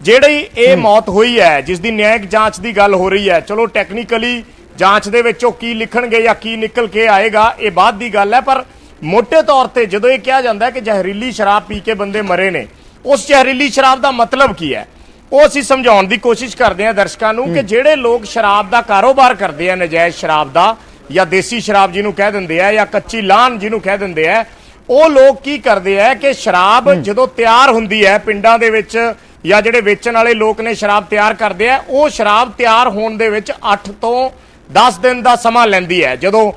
ਜਿਹੜੀ ਇਹ ਮੌਤ ਹੋਈ ਹੈ, ਜਿਸ ਦੀ ਨਿਆਇਕ ਜਾਂਚ ਦੀ ਗੱਲ ਹੋ ਰਹੀ ਹੈ, ਚਲੋ ਟੈਕਨੀਕਲੀ ਜਾਂਚ ਦੇ ਵਿੱਚੋਂ ਕੀ ਲਿਖਣਗੇ ਜਾਂ ਕੀ ਨਿਕਲ ਕੇ ਆਏਗਾ ਇਹ ਬਾਅਦ ਦੀ ਗੱਲ ਹੈ, ਪਰ ਮੋٹے ਤੌਰ ਤੇ ਜਦੋਂ ਇਹ ਕਿਹਾ ਜਾਂਦਾ ਹੈ ਕਿ ਜ਼ਹਿਰੀਲੀ ਸ਼ਰਾਬ ਪੀ ਕੇ ਬੰਦੇ ਮਰੇ ਨੇ, ਉਸ ਜ਼ਹਿਰੀਲੀ ਸ਼ਰਾਬ ਦਾ ਮਤਲਬ ਕੀ ਹੈ ਉਹ ਅਸੀਂ ਸਮਝਾਉਣ ਦੀ ਕੋਸ਼ਿਸ਼ ਕਰਦੇ ਹਾਂ ਦਰਸ਼ਕਾਂ ਨੂੰ ਕਿ ਜਿਹੜੇ ਲੋਕ ਸ਼ਰਾਬ ਦਾ ਕਾਰੋਬਾਰ ਕਰਦੇ ਆ, ਨਜਾਇਜ਼ ਸ਼ਰਾਬ ਦਾ ਜਾਂ ਦੇਸੀ ਸ਼ਰਾਬ ਜਿਹਨੂੰ ਕਹਿ ਦਿੰਦੇ ਆ ਜਾਂ ਕੱਚੀ ਲਾਨ ਜਿਹਨੂੰ ਕਹਿ ਦਿੰਦੇ ਆ, ਉਹ ਲੋਕ ਕੀ ਕਰਦੇ ਆ ਕਿ ਸ਼ਰਾਬ ਜਦੋਂ ਤਿਆਰ ਹੁੰਦੀ ਹੈ ਪਿੰਡਾਂ ਦੇ ਵਿੱਚ ਜਾਂ ਜਿਹੜੇ ਵੇਚਣ ਵਾਲੇ ਲੋਕ ਨੇ ਸ਼ਰਾਬ ਤਿਆਰ ਕਰਦੇ ਆ, ਉਹ ਸ਼ਰਾਬ ਤਿਆਰ ਹੋਣ ਦੇ ਵਿੱਚ 8 ਤੋਂ 10 ਦਿਨ ਦਾ ਸਮਾਂ ਲੈਂਦੀ ਹੈ। ਜਦੋਂ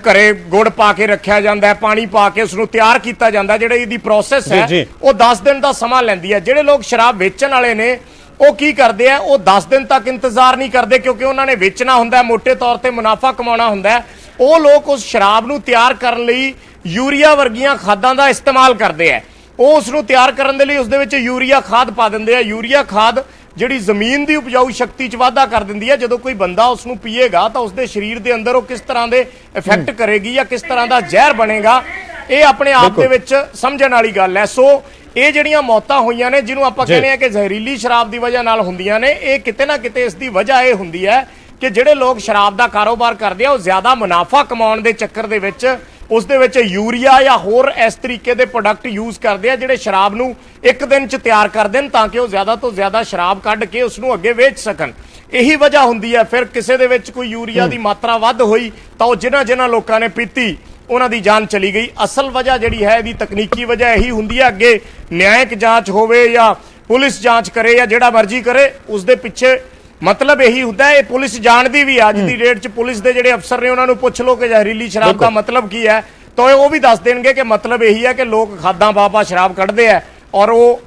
ਘਰੇ ਗੁੜ ਪਾ ਕੇ ਰੱਖਿਆ ਜਾਂਦਾ ਹੈ, ਪਾਣੀ ਪਾ ਕੇ ਉਸ ਨੂੰ ਤਿਆਰ ਕੀਤਾ ਜਾਂਦਾ, ਜਿਹੜੀ ਇਹਦੀ ਪ੍ਰੋਸੈਸ ਹੈ ਉਹ 10 ਦਿਨ ਦਾ ਸਮਾਂ ਲੈਂਦੀ ਹੈ। ਜਿਹੜੇ ਲੋਕ ਸ਼ਰਾਬ ਵੇਚਣ ਵਾਲੇ ਨੇ ਉਹ ਕੀ ਕਰਦੇ ਆ, ਉਹ 10 ਦਿਨ ਤੱਕ ਇੰਤਜ਼ਾਰ ਨਹੀਂ ਕਰਦੇ ਕਿਉਂਕਿ ਉਹਨਾਂ ਨੇ ਵੇਚਣਾ ਹੁੰਦਾ, ਮੋٹے ਤੌਰ ਤੇ ਮੁਨਾਫਾ ਕਮਾਉਣਾ ਹੁੰਦਾ। ਉਹ ਲੋਕ ਉਸ ਸ਼ਰਾਬ ਨੂੰ ਤਿਆਰ ਕਰਨ ਲਈ ਯੂਰੀਆ ਵਰਗੀਆਂ ਖਾਦਾਂ ਦਾ ਇਸਤੇਮਾਲ ਕਰਦੇ ਆ। ਉਹ ਉਸ ਨੂੰ ਤਿਆਰ ਕਰਨ ਦੇ ਲਈ ਉਸ ਦੇ ਵਿੱਚ ਯੂਰੀਆ ਖਾਦ ਪਾ ਦਿੰਦੇ ਆ। ਯੂਰੀਆ ਖਾਦ ਜਿਹੜੀ ਜ਼ਮੀਨ ਦੀ ਉਪਜਾਊ ਸ਼ਕਤੀ 'ਚ ਵਾਧਾ ਕਰ ਦਿੰਦੀ ਹੈ। ਜਦੋਂ ਕੋਈ ਬੰਦਾ ਉਸ ਨੂੰ ਪੀਏਗਾ ਤਾਂ ਉਸ ਦੇ ਸਰੀਰ ਦੇ ਅੰਦਰ ਉਹ ਕਿਸ ਤਰ੍ਹਾਂ ਦੇ ਇਫੈਕਟ ਕਰੇਗੀ ਜਾਂ ਕਿਸ ਤਰ੍ਹਾਂ ਦਾ ਜ਼ਹਿਰ ਬਣੇਗਾ, ਇਹ ਆਪਣੇ ਆਪ ਦੇ ਵਿੱਚ ਸਮਝਣ ਵਾਲੀ ਗੱਲ ਹੈ। ਸੋ ਇਹ ਜਿਹੜੀਆਂ ਮੌਤਾਂ ਹੋਈਆਂ ਨੇ, ਜਿਹਨੂੰ ਆਪਾਂ ਕਹਿੰਦੇ ਆ ਕਿ ਜ਼ਹਿਰੀਲੀ ਸ਼ਰਾਬ ਦੀ ਵਜ੍ਹਾ ਨਾਲ ਹੁੰਦੀਆਂ ਨੇ, ਇਹ ਕਿਤੇ ਨਾ ਕਿਤੇ ਇਸ ਦੀ ਵਜ੍ਹਾ ਇਹ ਹੁੰਦੀ ਹੈ ਕਿ ਜਿਹੜੇ ਲੋਕ ਸ਼ਰਾਬ ਦਾ ਕਾਰੋਬਾਰ ਕਰਦੇ ਆ ਉਹ ਜ਼ਿਆਦਾ ਮੁਨਾਫਾ ਕਮਾਉਣ ਦੇ ਚੱਕਰ ਦੇ ਵਿੱਚ ਉਸ ਦੇ ਵਿੱਚ ਯੂਰੀਆ ਜਾਂ ਹੋਰ ਇਸ ਤਰੀਕੇ ਦੇ ਪ੍ਰੋਡਕਟ ਯੂਜ਼ ਕਰਦੇ ਆ ਜਿਹੜੇ ਸ਼ਰਾਬ ਨੂੰ ਇੱਕ ਦਿਨ 'ਚ ਤਿਆਰ ਕਰ ਦੇਣ ਤਾਂ ਕਿ ਉਹ ਜ਼ਿਆਦਾ ਤੋਂ ਜ਼ਿਆਦਾ ਸ਼ਰਾਬ ਕੱਢ ਕੇ ਉਸ ਨੂੰ ਅੱਗੇ ਵੇਚ ਸਕਣ। ਇਹੀ ਵਜ੍ਹਾ ਹੁੰਦੀ ਹੈ। ਫਿਰ ਕਿਸੇ ਦੇ ਵਿੱਚ ਕੋਈ ਯੂਰੀਆ ਦੀ ਮਾਤਰਾ ਵੱਧ ਹੋਈ ਤਾਂ ਉਹ ਜਿਨ੍ਹਾਂ ਲੋਕਾਂ ਨੇ ਪੀਤੀ ਉਹਨਾਂ ਦੀ ਜਾਨ ਚਲੀ ਗਈ। ਅਸਲ ਵਜ੍ਹਾ ਜਿਹੜੀ ਹੈ ਇਹਦੀ ਤਕਨੀਕੀ ਵਜ੍ਹਾ ਇਹੀ ਹੁੰਦੀ ਹੈ। ਅੱਗੇ ਨਿਆਇਕ ਜਾਂਚ ਹੋਵੇ ਜਾਂ ਪੁਲਿਸ ਜਾਂਚ ਕਰੇ ਜਾਂ ਜਿਹੜਾ ਮਰਜ਼ੀ ਕਰੇ, ਉਸ ਦੇ ਪਿੱਛੇ ਮਤਲਬ ਇਹੀ ਹੁੰਦਾ ਹੈ। ਇਹ ਪੁਲਿਸ ਜਾਣਦੀ ਵੀ ਅੱਜ ਦੀ ਡੇਟ 'ਚ ਪੁਲਿਸ ਦੇ ਜਿਹੜੇ ਅਫਸਰ ਨੇ ਉਹਨਾਂ ਨੂੰ ਪੁੱਛ ਲਓ ਕਿ ਜ਼ਹਿਰੀਲੀ ਸ਼ਰਾਬ ਦਾ ਮਤਲਬ ਕੀ ਹੈ, ਤਾਂ ਉਹ ਵੀ ਦੱਸ ਦੇਣਗੇ ਕਿ ਮਤਲਬ ਇਹੀ ਹੈ ਕਿ ਲੋਕ ਖਾਦਾਂ ਪਾ ਸ਼ਰਾਬ ਕੱਢਦੇ ਆ ਔਰ ਉਹ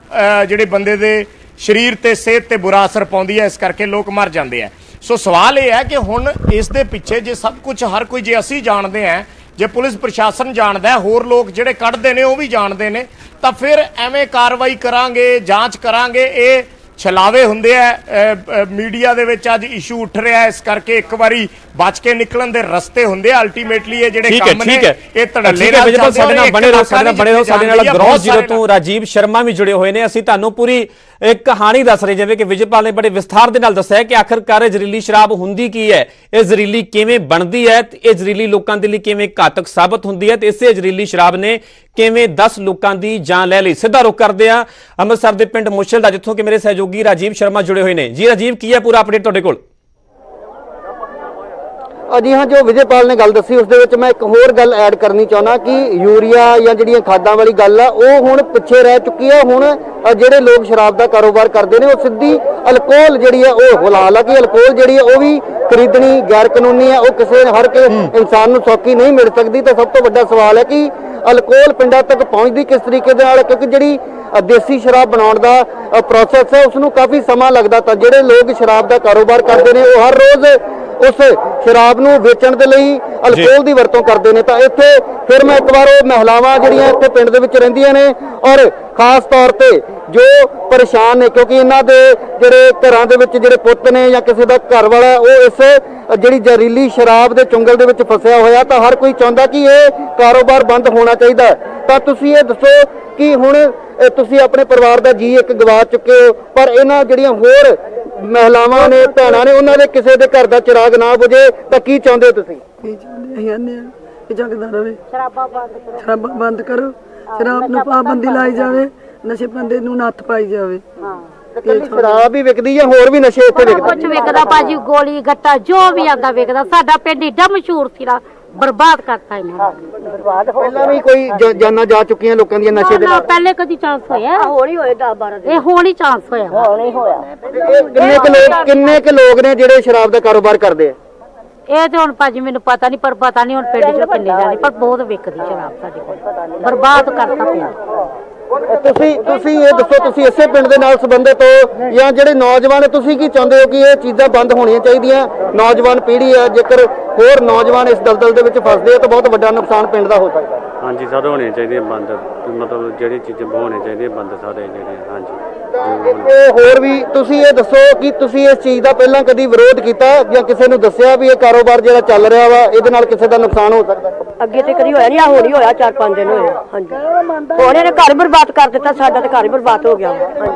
ਜਿਹੜੇ ਬੰਦੇ ਦੇ ਸਰੀਰ ਤੇ ਸਿਹਤ ਤੇ ਬੁਰਾ ਅਸਰ ਪਾਉਂਦੀ ਹੈ, ਇਸ ਕਰਕੇ ਲੋਕ ਮਰ ਜਾਂਦੇ ਆ। ਸੋ ਸਵਾਲ ਇਹ ਹੈ ਕਿ ਹੁਣ ਇਸ ਦੇ ਪਿੱਛੇ ਜੇ ਸਭ ਕੁਝ ਹਰ ਕੋਈ, ਜੇ ਅਸੀਂ ਜਾਣਦੇ ਹਾਂ, ਜੇ ਪੁਲਿਸ ਪ੍ਰਸ਼ਾਸਨ ਜਾਣਦਾ ਹੈ, ਹੋਰ ਲੋਕ ਜਿਹੜੇ ਕੱਢਦੇ ਨੇ ਉਹ ਵੀ ਜਾਣਦੇ ਨੇ, ਤਾਂ ਫਿਰ ਐਵੇਂ ਕਾਰਵਾਈ ਕਰਾਂਗੇ, ਜਾਂਚ ਕਰਾਂਗੇ, ਇਹ ਛਲਾਵੇ ਹੁੰਦੇ ਆ। ਮੀਡੀਆ ਦੇ ਵਿੱਚ ਅੱਜ ਇਸ਼ੂ ਉੱਠ ਰਿਹਾ, ਇਸ ਕਰਕੇ ਇੱਕ ਵਾਰੀ ਬਚ ਕੇ ਨਿਕਲਣ ਦੇ ਰਸਤੇ ਹੁੰਦੇ ਆ। ਅਲਟੀਮੇਟਲੀ ਇਹ ਜਿਹੜੇ ਕੰਮ ਨੇ ਇਹ ਧੜੱਲੇ ਨਾਲ ਚੱਲਦੇ ਆ। ਸਾਡੇ ਨਾਲ ਬਣੇ ਰਹੋ। ਸਾਡੇ ਨਾਲ ਗਰਾਊਂਡ ਜ਼ੀਰੋ ਤੋਂ ਰਾਜੀਵ ਸ਼ਰਮਾ ਵੀ ਜੁੜੇ ਹੋਏ ਨੇ। ਅਸੀਂ ਤੁਹਾਨੂੰ ਪੂਰੀ ਇੱਕ ਕਹਾਣੀ ਦੱਸ ਰਹੇ, ਜਿਵੇਂ ਕਿ ਵਿਜੇਪਾਲ ਨੇ ਬੜੇ ਵਿਸਥਾਰ ਦੇ ਨਾਲ ਦੱਸਿਆ ਕਿ ਆਖਰਕਾਰ ਜ਼ਹਿਰੀਲੀ ਸ਼ਰਾਬ ਹੁੰਦੀ ਕੀ ਹੈ, ਇਹ ਜ਼ਹਿਰੀਲੀ ਕਿਵੇਂ ਬਣਦੀ ਹੈ, ਇਹ ਜ਼ਹਿਰੀਲੀ ਲੋਕਾਂ ਦੇ ਲਈ ਕਿਵੇਂ ਘਾਤਕ ਸਾਬਤ ਹੁੰਦੀ ਹੈ, ਤੇ ਇਸੇ ਜ਼ਹਿਰੀਲੀ ਸ਼ਰਾਬ ਨੇ ਕਿਵੇਂ 10 ਲੋਕਾਂ ਦੀ ਜਾਨ ਲੈ ਲਈ। ਸਿੱਧਾ ਰੁਖ ਕਰਦੇ ਆ ਅੰਮ੍ਰਿਤਸਰ ਦੇ ਪਿੰਡ ਮੁਸ਼ਲ ਦਾ, ਜਿੱਥੋਂ ਕਿ ਮੇਰੇ ਸਹਿਯੋਗੀ ਰਾਜੀਵ ਸ਼ਰਮਾ ਜੁੜੇ ਹੋਏ ਨੇ। ਜੀ ਰਾਜੀਵ, ਕੀ ਹੈ ਪੂਰਾ ਅਪਡੇਟ ਤੁਹਾਡੇ ਕੋਲ? ਜੀ ਹਾਂ, ਜੋ ਵਿਜੇਪਾਲ ਨੇ ਗੱਲ ਦੱਸੀ ਉਸ ਦੇ ਵਿੱਚ ਮੈਂ ਇੱਕ ਹੋਰ ਗੱਲ ਐਡ ਕਰਨੀ ਚਾਹੁੰਦਾ ਕਿ ਯੂਰੀਆ ਜਾਂ ਜਿਹੜੀਆਂ ਖਾਦਾਂ ਵਾਲੀ ਗੱਲ ਆ ਉਹ ਹੁਣ ਪਿੱਛੇ ਰਹਿ ਚੁੱਕੀ ਹੈ। ਹੁਣ ਜਿਹੜੇ ਲੋਕ ਸ਼ਰਾਬ ਦਾ ਕਾਰੋਬਾਰ ਕਰਦੇ ਨੇ ਉਹ ਸਿੱਧੀ ਅਲਕੋਹਲ ਜਿਹੜੀ ਹੈ ਉਹ ਹਾਲਾਂਕਿ ਅਲਕੋਹਲ ਜਿਹੜੀ ਹੈ ਉਹ ਵੀ ਖਰੀਦਣੀ ਗੈਰ ਕਾਨੂੰਨੀ ਹੈ, ਉਹ ਕਿਸੇ ਹਰ ਇਨਸਾਨ ਨੂੰ ਸੌਖੀ ਨਹੀਂ ਮਿਲ ਸਕਦੀ। ਤਾਂ ਸਭ ਤੋਂ ਵੱਡਾ ਸਵਾਲ ਹੈ ਕਿ ਅਲਕੋਹਲ ਪਿੰਡਾਂ ਤੱਕ ਪਹੁੰਚਦੀ ਕਿਸ ਤਰੀਕੇ ਦੇ ਨਾਲ, ਕਿਉਂਕਿ ਜਿਹੜੀ ਦੇਸੀ ਸ਼ਰਾਬ ਬਣਾਉਣ ਦਾ ਪ੍ਰੋਸੈਸ ਹੈ ਉਸ ਨੂੰ ਕਾਫੀ ਸਮਾਂ ਲੱਗਦਾ। ਤਾਂ ਜਿਹੜੇ ਲੋਕ ਸ਼ਰਾਬ ਦਾ ਕਾਰੋਬਾਰ ਕਰਦੇ ਨੇ ਉਹ ਹਰ ਰੋਜ਼ ਉਸ ਸ਼ਰਾਬ ਨੂੰ ਵੇਚਣ ਦੇ ਲਈ ਅਲਕੋਹਲ ਦੀ ਵਰਤੋਂ ਕਰਦੇ ਨੇ। ਤਾਂ ਇੱਥੇ ਫਿਰ ਮੈਂ ਇੱਕ ਵਾਰ ਉਹ ਮਹਿਲਾਵਾਂ ਜਿਹੜੀਆਂ ਇੱਥੇ ਪਿੰਡ ਦੇ ਵਿੱਚ ਰਹਿੰਦੀਆਂ ਨੇ ਔਰ ਖਾਸ ਤੌਰ ਤੇ ਜੋ ਪਰੇਸ਼ਾਨ ਨੇ, ਕਿਉਂਕਿ ਇਹਨਾਂ ਦੇ ਜਿਹੜੇ ਘਰਾਂ ਦੇ ਵਿੱਚ ਜਿਹੜੇ ਪੁੱਤ ਨੇ ਜਾਂ ਕਿਸੇ ਦਾ ਘਰ ਵਾਲਾ ਉਹ ਇਸ ਜਿਹੜੀ ਜ਼ਹਿਰੀਲੀ ਸ਼ਰਾਬ ਦੇ ਚੁੰਗਲ ਦੇ ਵਿੱਚ ਫਸਿਆ ਹੋਇਆ, ਤਾਂ ਹਰ ਕੋਈ ਚਾਹੁੰਦਾ ਕਿ ਇਹ ਕਾਰੋਬਾਰ ਬੰਦ ਹੋਣਾ ਚਾਹੀਦਾ। ਤਾਂ ਤੁਸੀਂ ਇਹ ਦੱਸੋ ਕਿ ਹੁਣ ਤੁਸੀਂ ਆਪਣੇ ਪਰਿਵਾਰ ਦਾ ਜੀ ਇੱਕ ਗਵਾ ਚੁੱਕੇ ਹੋ, ਪਰ ਇਹਨਾਂ ਜਿਹੜੀਆਂ ਹੋਰ ਮਹਿਲਾਵਾਂ ਨੇ, ਭੈਣਾਂ ਨੇ, ਉਹਨਾਂ ਦੇ ਕਿਸੇ ਦੇ ਘਰ ਦਾ ਚਿਰਾਗ ਨਾ ਬੁਝੇ, ਤਾਂ ਕੀ ਚਾਹੁੰਦੇ ਹੋ ਤੁਸੀਂ? ਕੀ ਚਾਹੁੰਦੇ ਅਸੀਂ ਆਨੇ ਆ ਕਿ ਜਗਦਾ ਰਹੇ, ਸ਼ਰਾਬਾਂ ਬੰਦ ਕਰੋ, ਸ਼ਰਾਬ ਨੂੰ ਪਾਬੰਦੀ ਲਾਈ ਜਾਵੇ, ਨਸ਼ੇ ਬੰਦੇ ਨੂੰ ਨੱਥ ਪਾਈ ਜਾਵੇ। ਸ਼ਰਾਬ ਹੀ ਵਿਕਦੀ ਜਾਂ ਹੋਰ ਵੀ ਨਸ਼ੇ ਇੱਥੇ ਵਿਕਦੇ? ਕੁਝ ਵਿਕਦਾ ਭਾਜੀ, ਗੋਲੀ ਗੱਟਾ ਜੋ ਵੀ ਆਂਦਾ ਵਿਕਦਾ। ਸਾਡਾ ਪਿੰਡ ਏਡਾ ਮਸ਼ਹੂਰ ਸੀਗਾ, ਬਰਬਾਦ ਕਰਤਾ ਇਹਨਾਂ ਨੇ। ਪਹਿਲਾਂ ਵੀ ਕੋਈ ਜਾਨਾਂ ਜਾ ਚੁੱਕੀਆਂ ਲੋਕਾਂ ਦੀਆਂ ਨਸ਼ੇ ਦੇ ਨਾਲ? ਪਹਿਲੇ ਕਦੀ ਚਾਂਸ ਹੋਇਆ? ਹੋਣੀ ਹੋਏ 10-12 ਦਿਨ। ਇਹ ਹੋਣੀ ਚਾਂਸ ਹੋਇਆ। ਹੋਣੀ ਹੋਇਆ। ਕਿੰਨੇ ਕੁ ਲੋਕ ਨੇ ਜਿਹੜੇ ਸ਼ਰਾਬ ਦਾ ਕਾਰੋਬਾਰ ਕਰਦੇ ਆ? ਇਹ ਤੇ ਹੁਣ ਭਾਜੀ ਮੈਨੂੰ ਪਤਾ ਨਹੀਂ, ਪਰ ਪਤਾ ਨਹੀਂ ਹੁਣ ਪਿੰਡ ਚ ਕਿੰਨੇ ਜਾਣੇ, ਪਰ ਬਹੁਤ ਵਿਕਦੀ ਸ਼ਰਾਬ ਸਾਡੇ ਕੋਲ, ਬਰਬਾਦ ਕਰਤਾ ਪਿੰਡ। ਤੁਸੀਂ ਇਹ ਦੱਸੋ, ਤੁਸੀਂ ਇਸੇ ਪਿੰਡ ਦੇ ਨਾਲ ਸੰਬੰਧਿਤ ਹੋ ਜਾਂ ਜਿਹੜੇ ਨੌਜਵਾਨ, ਤੁਸੀਂ ਕੀ ਚਾਹੁੰਦੇ ਹੋ ਕਿ ਇਹ ਚੀਜ਼ਾਂ ਬੰਦ ਹੋਣੀਆਂ ਚਾਹੀਦੀਆਂ? ਨੌਜਵਾਨ ਪੀੜ੍ਹੀ ਹੈ, ਜੇਕਰ ਹੋਰ ਨੌਜਵਾਨ ਇਸ ਦਲਦਲ ਦੇ ਵਿੱਚ ਫਸਦੇ ਆ ਤਾਂ ਬਹੁਤ ਵੱਡਾ ਨੁਕਸਾਨ ਪਿੰਡ ਦਾ ਹੋ ਸਕਦਾ। ਹਾਂਜੀ ਸਰ, ਹੋਣੀਆਂ ਚਾਹੀਦੀਆਂ ਬੰਦ, ਮਤਲਬ ਜਿਹੜੀ ਚੀਜ਼ਾਂ ਹੋਣੀਆਂ ਚਾਹੀਦੀਆਂ ਬੰਦ ਸਾਰੇ ਜਿਹੜੇ। ਹਾਂਜੀ ਇੱਥੇ ਹੋਰ ਵੀ ਤੁਸੀਂ ਇਹ ਦੱਸੋ ਕਿ ਤੁਸੀਂ ਇਸ ਚੀਜ਼ ਦਾ ਪਹਿਲਾਂ ਕਦੀ ਵਿਰੋਧ ਕੀਤਾ ਜਾਂ ਕਿਸੇ ਨੂੰ ਦੱਸਿਆ ਵੀ ਇਹ ਕਾਰੋਬਾਰ ਜਿਹੜਾ ਚੱਲ ਰਿਹਾ ਵਾ ਇਹਦੇ ਨਾਲ ਕਿਸੇ ਦਾ ਨੁਕਸਾਨ ਹੋ ਸਕਦਾ? ਅੱਗੇ ਤੇ ਕਦੀ ਹੋਇਆ ਨਹੀਂ, ਆ ਹੋਣੀ ਹੋਇਆ 4-5 ਦਿਨ ਹੋਏ। ਹਾਂਜੀ ਉਹਨੇ ਨੇ ਘਰ ਬਰਬਾਦ ਕਰ ਦਿੱਤਾ, ਸਾਡਾ ਤੇ ਘਰ ਹੀ ਬਰਬਾਦ ਹੋ ਗਿਆ।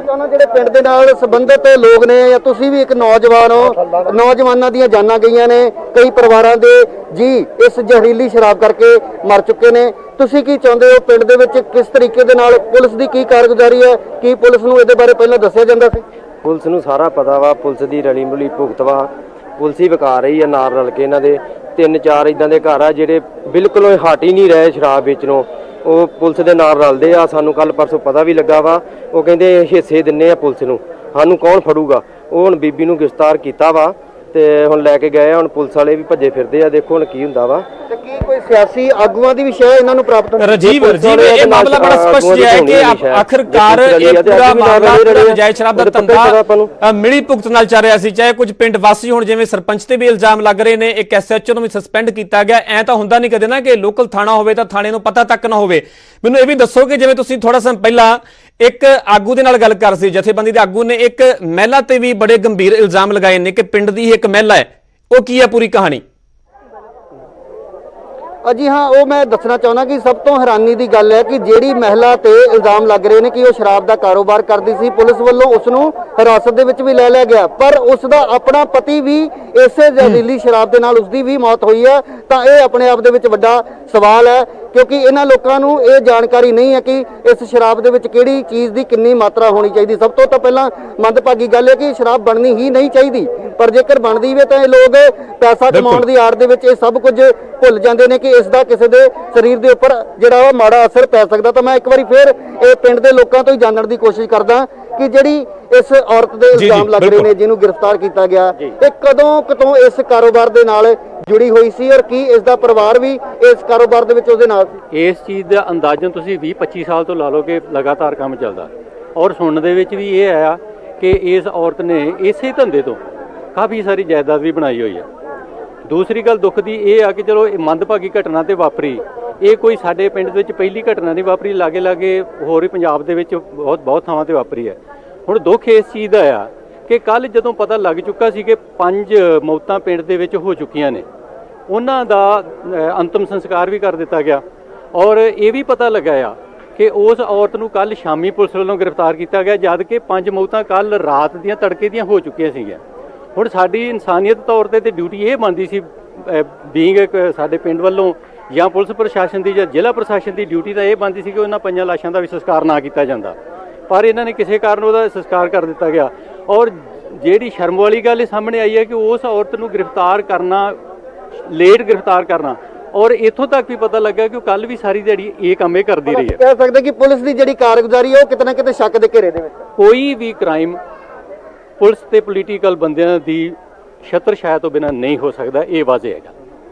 ਉਹਨਾਂ ਜਿਹੜੇ ਪਿੰਡ ਦੇ ਨਾਲ ਸੰਬੰਧਿਤ ਲੋਕ ਨੇ ਜਾਂ ਤੁਸੀਂ ਵੀ ਇੱਕ ਨੌਜਵਾਨ ਹੋ, ਨੌਜਵਾਨਾਂ ਦੀਆਂ ਜਾਨਾਂ ਗਈਆਂ ਨੇ, ਕਈ ਪਰਿਵਾਰਾਂ ਦੇ ਜੀ ਇਸ ਜ਼ਹਿਰੀਲੀ ਸ਼ਰਾਬ ਕਰਕੇ ਮਰ ਚੁੱਕੇ ਨੇ। ਤੁਸੀਂ ਕੀ ਚਾਹੁੰਦੇ ਹੋ ਪਿੰਡ ਦੇ ਵਿੱਚ ਕਿਸ ਤਰੀਕੇ ਦੇ ਨਾਲ ਪੁਲਿਸ ਦੀ ਕੀ ਕਾਰਗੁਜ਼ਾਰੀ ਹੈ? ਕੀ ਪੁਲਿਸ ਨੂੰ ਇਹਦੇ ਬਾਰੇ ਪਹਿਲਾਂ ਦੱਸਿਆ ਜਾਂਦਾ ਸੀ? ਪੁਲਿਸ ਨੂੰ ਸਾਰਾ ਪਤਾ ਵਾ, ਪੁਲਿਸ ਦੀ ਰਲੀ ਮਿਲੀ ਭੁਗਤ ਵਾ, ਪੁਲਿਸ ਹੀ ਵਿਕਾ ਰਹੀ ਆ ਨਾਲ ਰਲ ਕੇ। ਇਹਨਾਂ ਦੇ 3-4 ਇਦਾਂ ਦੇ ਘਰ ਆ ਜਿਹੜੇ ਬਿਲਕੁਲ ਹਟ ਹੀ ਨਹੀਂ ਰਹੇ ਸ਼ਰਾਬ ਵੇਚਣੋਂ, ਉਹ ਪੁਲਿਸ ਦੇ ਨਾਲ ਰਲਦੇ ਆ। ਸਾਨੂੰ ਕੱਲ ਪਰਸੋਂ ਪਤਾ ਵੀ ਲੱਗਾ ਵਾ, ਉਹ ਕਹਿੰਦੇ ਹਿੱਸੇ ਦਿੰਨੇ ਆ ਪੁਲਿਸ ਨੂੰ, ਸਾਨੂੰ ਕੌਣ ਫੜੂਗਾ? ਉਹ ਹੁਣ ਬੀਬੀ ਨੂੰ ਗ੍ਰਿਫਤਾਰ ਕੀਤਾ ਵਾ ਤੇ ਹੁਣ ਲੈ ਕੇ ਗਏ ਆ, ਹੁਣ ਪੁਲਿਸ ਵਾਲੇ ਵੀ ਭੱਜੇ ਫਿਰਦੇ ਆ, ਦੇਖੋ ਹੁਣ ਕੀ ਹੁੰਦਾ ਵਾ। ਤੇ ਕੀ ਕੋਈ ਸਿਆਸੀ ਆਗੂਆਂ ਦੀ ਵੀ ਸ਼ੈ ਇਹਨਾਂ ਨੂੰ ਪ੍ਰਾਪਤ ਹੋਈ? ਰਾਜੀਵ ਇਹ ਮਾਮਲਾ ਬੜਾ ਸਪਸ਼ਟ ਹੈ ਕਿ ਆਖਰਕਾਰ ਇਹ ਪੂਰਾ ਮਾਮਲਾ ਨਜਾਇਜ਼ ਸ਼ਰਾਬ ਦਾ ਧੰਦਾ ਮਿਲੀ ਭੁਗਤ ਨਾਲ ਚੱਲ ਰਿਹਾ ਸੀ। ਚਾਹੇ ਕੁਝ ਪਿੰਡ ਵਾਸੀ ਹੁਣ ਜਿਵੇਂ ਸਰਪੰਚ ਤੇ ਵੀ ਇਲਜ਼ਾਮ ਲੱਗ ਰਹੇ ਨੇ, ਇੱਕ ਐਸਐਚਓ ਨੂੰ ਵੀ ਸਸਪੈਂਡ ਕੀਤਾ ਗਿਆ। ਐ ਤਾਂ ਹੁੰਦਾ ਨਹੀਂ ਕਦੇ ਨਾ ਕਿ ਲੋਕਲ ਥਾਣਾ ਹੋਵੇ ਤਾਂ ਥਾਣੇ ਨੂੰ ਪਤਾ ਤੱਕ ਨਾ ਹੋਵੇ। ਮੈਨੂੰ ਇਹ ਵੀ ਦੱਸੋ ਕਿ ਜਿਵੇਂ ਤੁਸੀਂ ਥੋੜਾ ਸਮਾਂ ਪਹਿਲਾਂ ਇੱਕ ਆਗੂ ਦੇ ਨਾਲ ਗੱਲ ਕਰ ਸੀ, ਜਥੇਬੰਦੀ ਦੇ ਆਗੂ ਨੇ ਇੱਕ ਮਹਿਲਾ ਤੇ ਵੀ ਬੜੇ ਗੰਭੀਰ ਇਲਜ਼ਾਮ ਲਗਾਏ ਨੇ ਕਿ ਪਿੰਡ ਦੀ ਇੱਕ ਮਹਿਲਾ ਹੈ, ਉਹ ਕੀ ਹੈ ਪੂਰੀ ਕਹਾਣੀ? ਜੀ ਹਾਂ, ਉਹ ਮੈਂ ਦੱਸਣਾ ਚਾਹੁੰਦਾ ਕਿ ਸਭ ਤੋਂ ਹੈਰਾਨੀ ਦੀ ਗੱਲ ਹੈ ਕਿ ਜਿਹੜੀ ਮਹਿਲਾ ਤੇ ਇਲਜ਼ਾਮ ਲੱਗ ਰਹੇ ਨੇ ਕਿ ਉਹ ਸ਼ਰਾਬ ਦਾ ਕਾਰੋਬਾਰ ਕਰਦੀ ਸੀ, ਪੁਲਿਸ ਵੱਲੋਂ ਉਸ ਨੂੰ ਹਿਰਾਸਤ ਦੇ ਵਿੱਚ ਵੀ ਲੈ ਲਿਆ ਗਿਆ, ਪਰ ਉਸ ਦਾ ਆਪਣਾ ਪਤੀ ਵੀ ਇਸੇ ਜ਼ਹਿਰੀਲੀ ਸ਼ਰਾਬ ਦੇ ਨਾਲ ਉਸ ਦੀ ਵੀ ਮੌਤ ਹੋਈ ਹੈ। ਤਾਂ ਇਹ ਆਪਣੇ ਆਪ ਦੇ ਵਿੱਚ ਵੱਡਾ ਸਵਾਲ ਹੈ, ਕਿਉਂਕਿ ਇਹਨਾਂ ਲੋਕਾਂ ਨੂੰ ਇਹ ਜਾਣਕਾਰੀ ਨਹੀਂ ਹੈ ਕਿ ਇਸ ਸ਼ਰਾਬ ਦੇ ਵਿੱਚ ਕਿਹੜੀ ਚੀਜ਼ ਦੀ ਕਿੰਨੀ ਮਾਤਰਾ ਹੋਣੀ ਚਾਹੀਦੀ। ਸਭ ਤੋਂ ਤਾਂ ਪਹਿਲਾਂ ਮੰਦਭਾਗੀ ਗੱਲ ਹੈ ਕਿ ਸ਼ਰਾਬ ਬਣਨੀ ਹੀ ਨਹੀਂ ਚਾਹੀਦੀ, ਪਰ ਜੇਕਰ ਬਣਦੀ ਵੀ ਤਾਂ ਇਹ ਲੋਕ ਪੈਸਾ ਕਮਾਉਣ ਦੀ ਆੜ ਦੇ ਵਿੱਚ ਇਹ ਸਭ ਕੁਝ ਭੁੱਲ ਜਾਂਦੇ ਨੇ ਕਿ ਇਸ ਦਾ ਕਿਸੇ ਦੇ ਸਰੀਰ ਦੇ ਉੱਪਰ ਜਿਹੜਾ ਉਹ ਮਾੜਾ ਅਸਰ ਪੈ ਸਕਦਾ। ਤਾਂ ਮੈਂ ਇੱਕ ਵਾਰੀ ਫਿਰ ਇਹ ਪਿੰਡ ਦੇ ਲੋਕਾਂ ਤੋਂ ਹੀ ਜਾਣਨ ਦੀ ਕੋਸ਼ਿਸ਼ ਕਰਦਾ ਕਿ ਜਿਹੜੀ ਇਸ ਔਰਤ ਦੇ ਇਲਜ਼ਾਮ ਲੱਗ ਰਹੇ ਨੇ, ਜਿਹਨੂੰ ਗ੍ਰਿਫਤਾਰ ਕੀਤਾ ਗਿਆ, ਇਹ ਕਦੋਂ ਇਸ ਕਾਰੋਬਾਰ ਦੇ ਨਾਲ ਜੁੜੀ ਹੋਈ ਸੀ ਔਰ ਕੀ ਇਸ ਦਾ ਪਰਿਵਾਰ ਵੀ ਇਸ ਕਾਰੋਬਾਰ ਦੇ ਵਿੱਚ ਉਹਦੇ ਨਾਲ ਸੀ? ਇਸ ਚੀਜ਼ ਦਾ ਅੰਦਾਜ਼ਨ ਤੁਸੀਂ 20-25 ਸਾਲ ਤੋਂ ਲਾ ਲਓ ਕਿ ਲਗਾਤਾਰ ਕੰਮ ਚੱਲਦਾ, ਔਰ ਸੁਣਨ ਦੇ ਵਿੱਚ ਵੀ ਇਹ ਆਇਆ ਕਿ ਇਸ ਔਰਤ ਨੇ ਇਸੇ ਧੰਦੇ ਤੋਂ ਕਾਫੀ ਸਾਰੀ ਜਾਇਦਾਦ ਵੀ ਬਣਾਈ ਹੋਈ ਹੈ। ਦੂਸਰੀ ਗੱਲ ਦੁੱਖ ਦੀ ਇਹ ਆ ਕਿ ਚਲੋ ਇਹ ਮੰਦਭਾਗੀ ਘਟਨਾ ਤੇ ਵਾਪਰੀ, ਇਹ ਕੋਈ ਸਾਡੇ ਪਿੰਡ ਦੇ ਵਿੱਚ ਪਹਿਲੀ ਘਟਨਾ ਨਹੀਂ ਵਾਪਰੀ, ਲਾਗੇ ਹੋਰ ਵੀ ਪੰਜਾਬ ਦੇ ਵਿੱਚ ਬਹੁਤ ਥਾਵਾਂ ਤੇ ਵਾਪਰੀ ਹੈ। ਹੁਣ ਦੁੱਖ ਇਸ ਚੀਜ਼ ਦਾ ਆ ਕਿ ਕੱਲ ਜਦੋਂ ਪਤਾ ਲੱਗ ਚੁੱਕਾ ਸੀ ਕਿ 5 ਮੌਤਾਂ ਪਿੰਡ ਦੇ ਵਿੱਚ ਹੋ ਚੁੱਕੀਆਂ ਨੇ, ਉਹਨਾਂ ਦਾ ਅੰਤਮ ਸੰਸਕਾਰ ਵੀ ਕਰ ਦਿੱਤਾ ਗਿਆ, ਔਰ ਇਹ ਵੀ ਪਤਾ ਲੱਗਾ ਆ ਕਿ ਉਸ ਔਰਤ ਨੂੰ ਕੱਲ ਸ਼ਾਮੀ ਪੁਲਿਸ ਵੱਲੋਂ ਗ੍ਰਿਫਤਾਰ ਕੀਤਾ ਗਿਆ, ਜਦ ਕਿ 5 ਮੌਤਾਂ ਕੱਲ ਰਾਤ ਦੀਆਂ ਤੜਕੇ ਦੀਆਂ ਹੋ ਚੁੱਕੀਆਂ ਸੀਗੀਆਂ। ਹੁਣ ਸਾਡੀ ਇਨਸਾਨੀਅਤ ਤੌਰ ਤੇ ਡਿਊਟੀ ਇਹ ਬਣਦੀ ਸੀ, ਬੀਇੰਗ ਸਾਡੇ ਪਿੰਡ ਵੱਲੋਂ ਜਾਂ ਪੁਲਿਸ ਪ੍ਰਸ਼ਾਸਨ ਦੀ ਜਾਂ ਜ਼ਿਲ੍ਹਾ ਪ੍ਰਸ਼ਾਸਨ ਦੀ ਡਿਊਟੀ ਤਾਂ ਇਹ ਬਣਦੀ ਸੀ ਕਿ ਉਹਨਾਂ 5 ਲਾਸ਼ਾਂ ਦਾ ਵੀ ਸੰਸਕਾਰ ਨਾ ਕੀਤਾ ਜਾਂਦਾ, ਪਰ ਇਹਨਾਂ ਨੇ ਕਿਸੇ ਕਾਰਨ ਉਹਦਾ ਸੰਸਕਾਰ ਕਰ ਦਿੱਤਾ ਗਿਆ। ਔਰ ਜਿਹੜੀ ਸ਼ਰਮ ਵਾਲੀ ਗੱਲ ਇਹ ਸਾਹਮਣੇ ਆਈ ਹੈ ਕਿ ਉਸ ਔਰਤ ਨੂੰ ਗ੍ਰਿਫਤਾਰ ਕਰਨਾ, ਲੇਟ ਗ੍ਰਿਫਤਾਰ ਕਰਨਾ, ਔਰ ਇੱਥੋਂ ਤੱਕ ਵੀ ਪਤਾ ਲੱਗਾ ਕਿ ਉਹ ਕੱਲ ਵੀ ਸਾਰੀ ਦਿਹਾੜੀ ਇਹ ਕੰਮ ਇਹ ਕਰਦੀ ਰਹੀ ਹੈ। ਕਹਿ ਸਕਦੇ ਕਿ ਪੁਲਿਸ ਦੀ ਜਿਹੜੀ ਕਾਰਗੁਜ਼ਾਰੀ ਹੈ ਉਹ ਕਿਤੇ ਨਾ ਕਿਤੇ ਸ਼ੱਕ ਦੇ ਘੇਰੇ ਦੇ ਵਿੱਚ। ਕੋਈ ਵੀ ਕ੍ਰਾਈਮ ਪੁਲਿਸ ਤੇ ਪੋਲੀਟੀਕਲ ਬੰਦਿਆਂ ਦੀ ਛਤਰ ਛਾਇਆ ਤੋਂ ਬਿਨਾਂ ਨਹੀਂ ਹੋ ਸਕਦਾ, ਇਹ ਵਾਜ਼ਿਹ ਹੈਗਾ।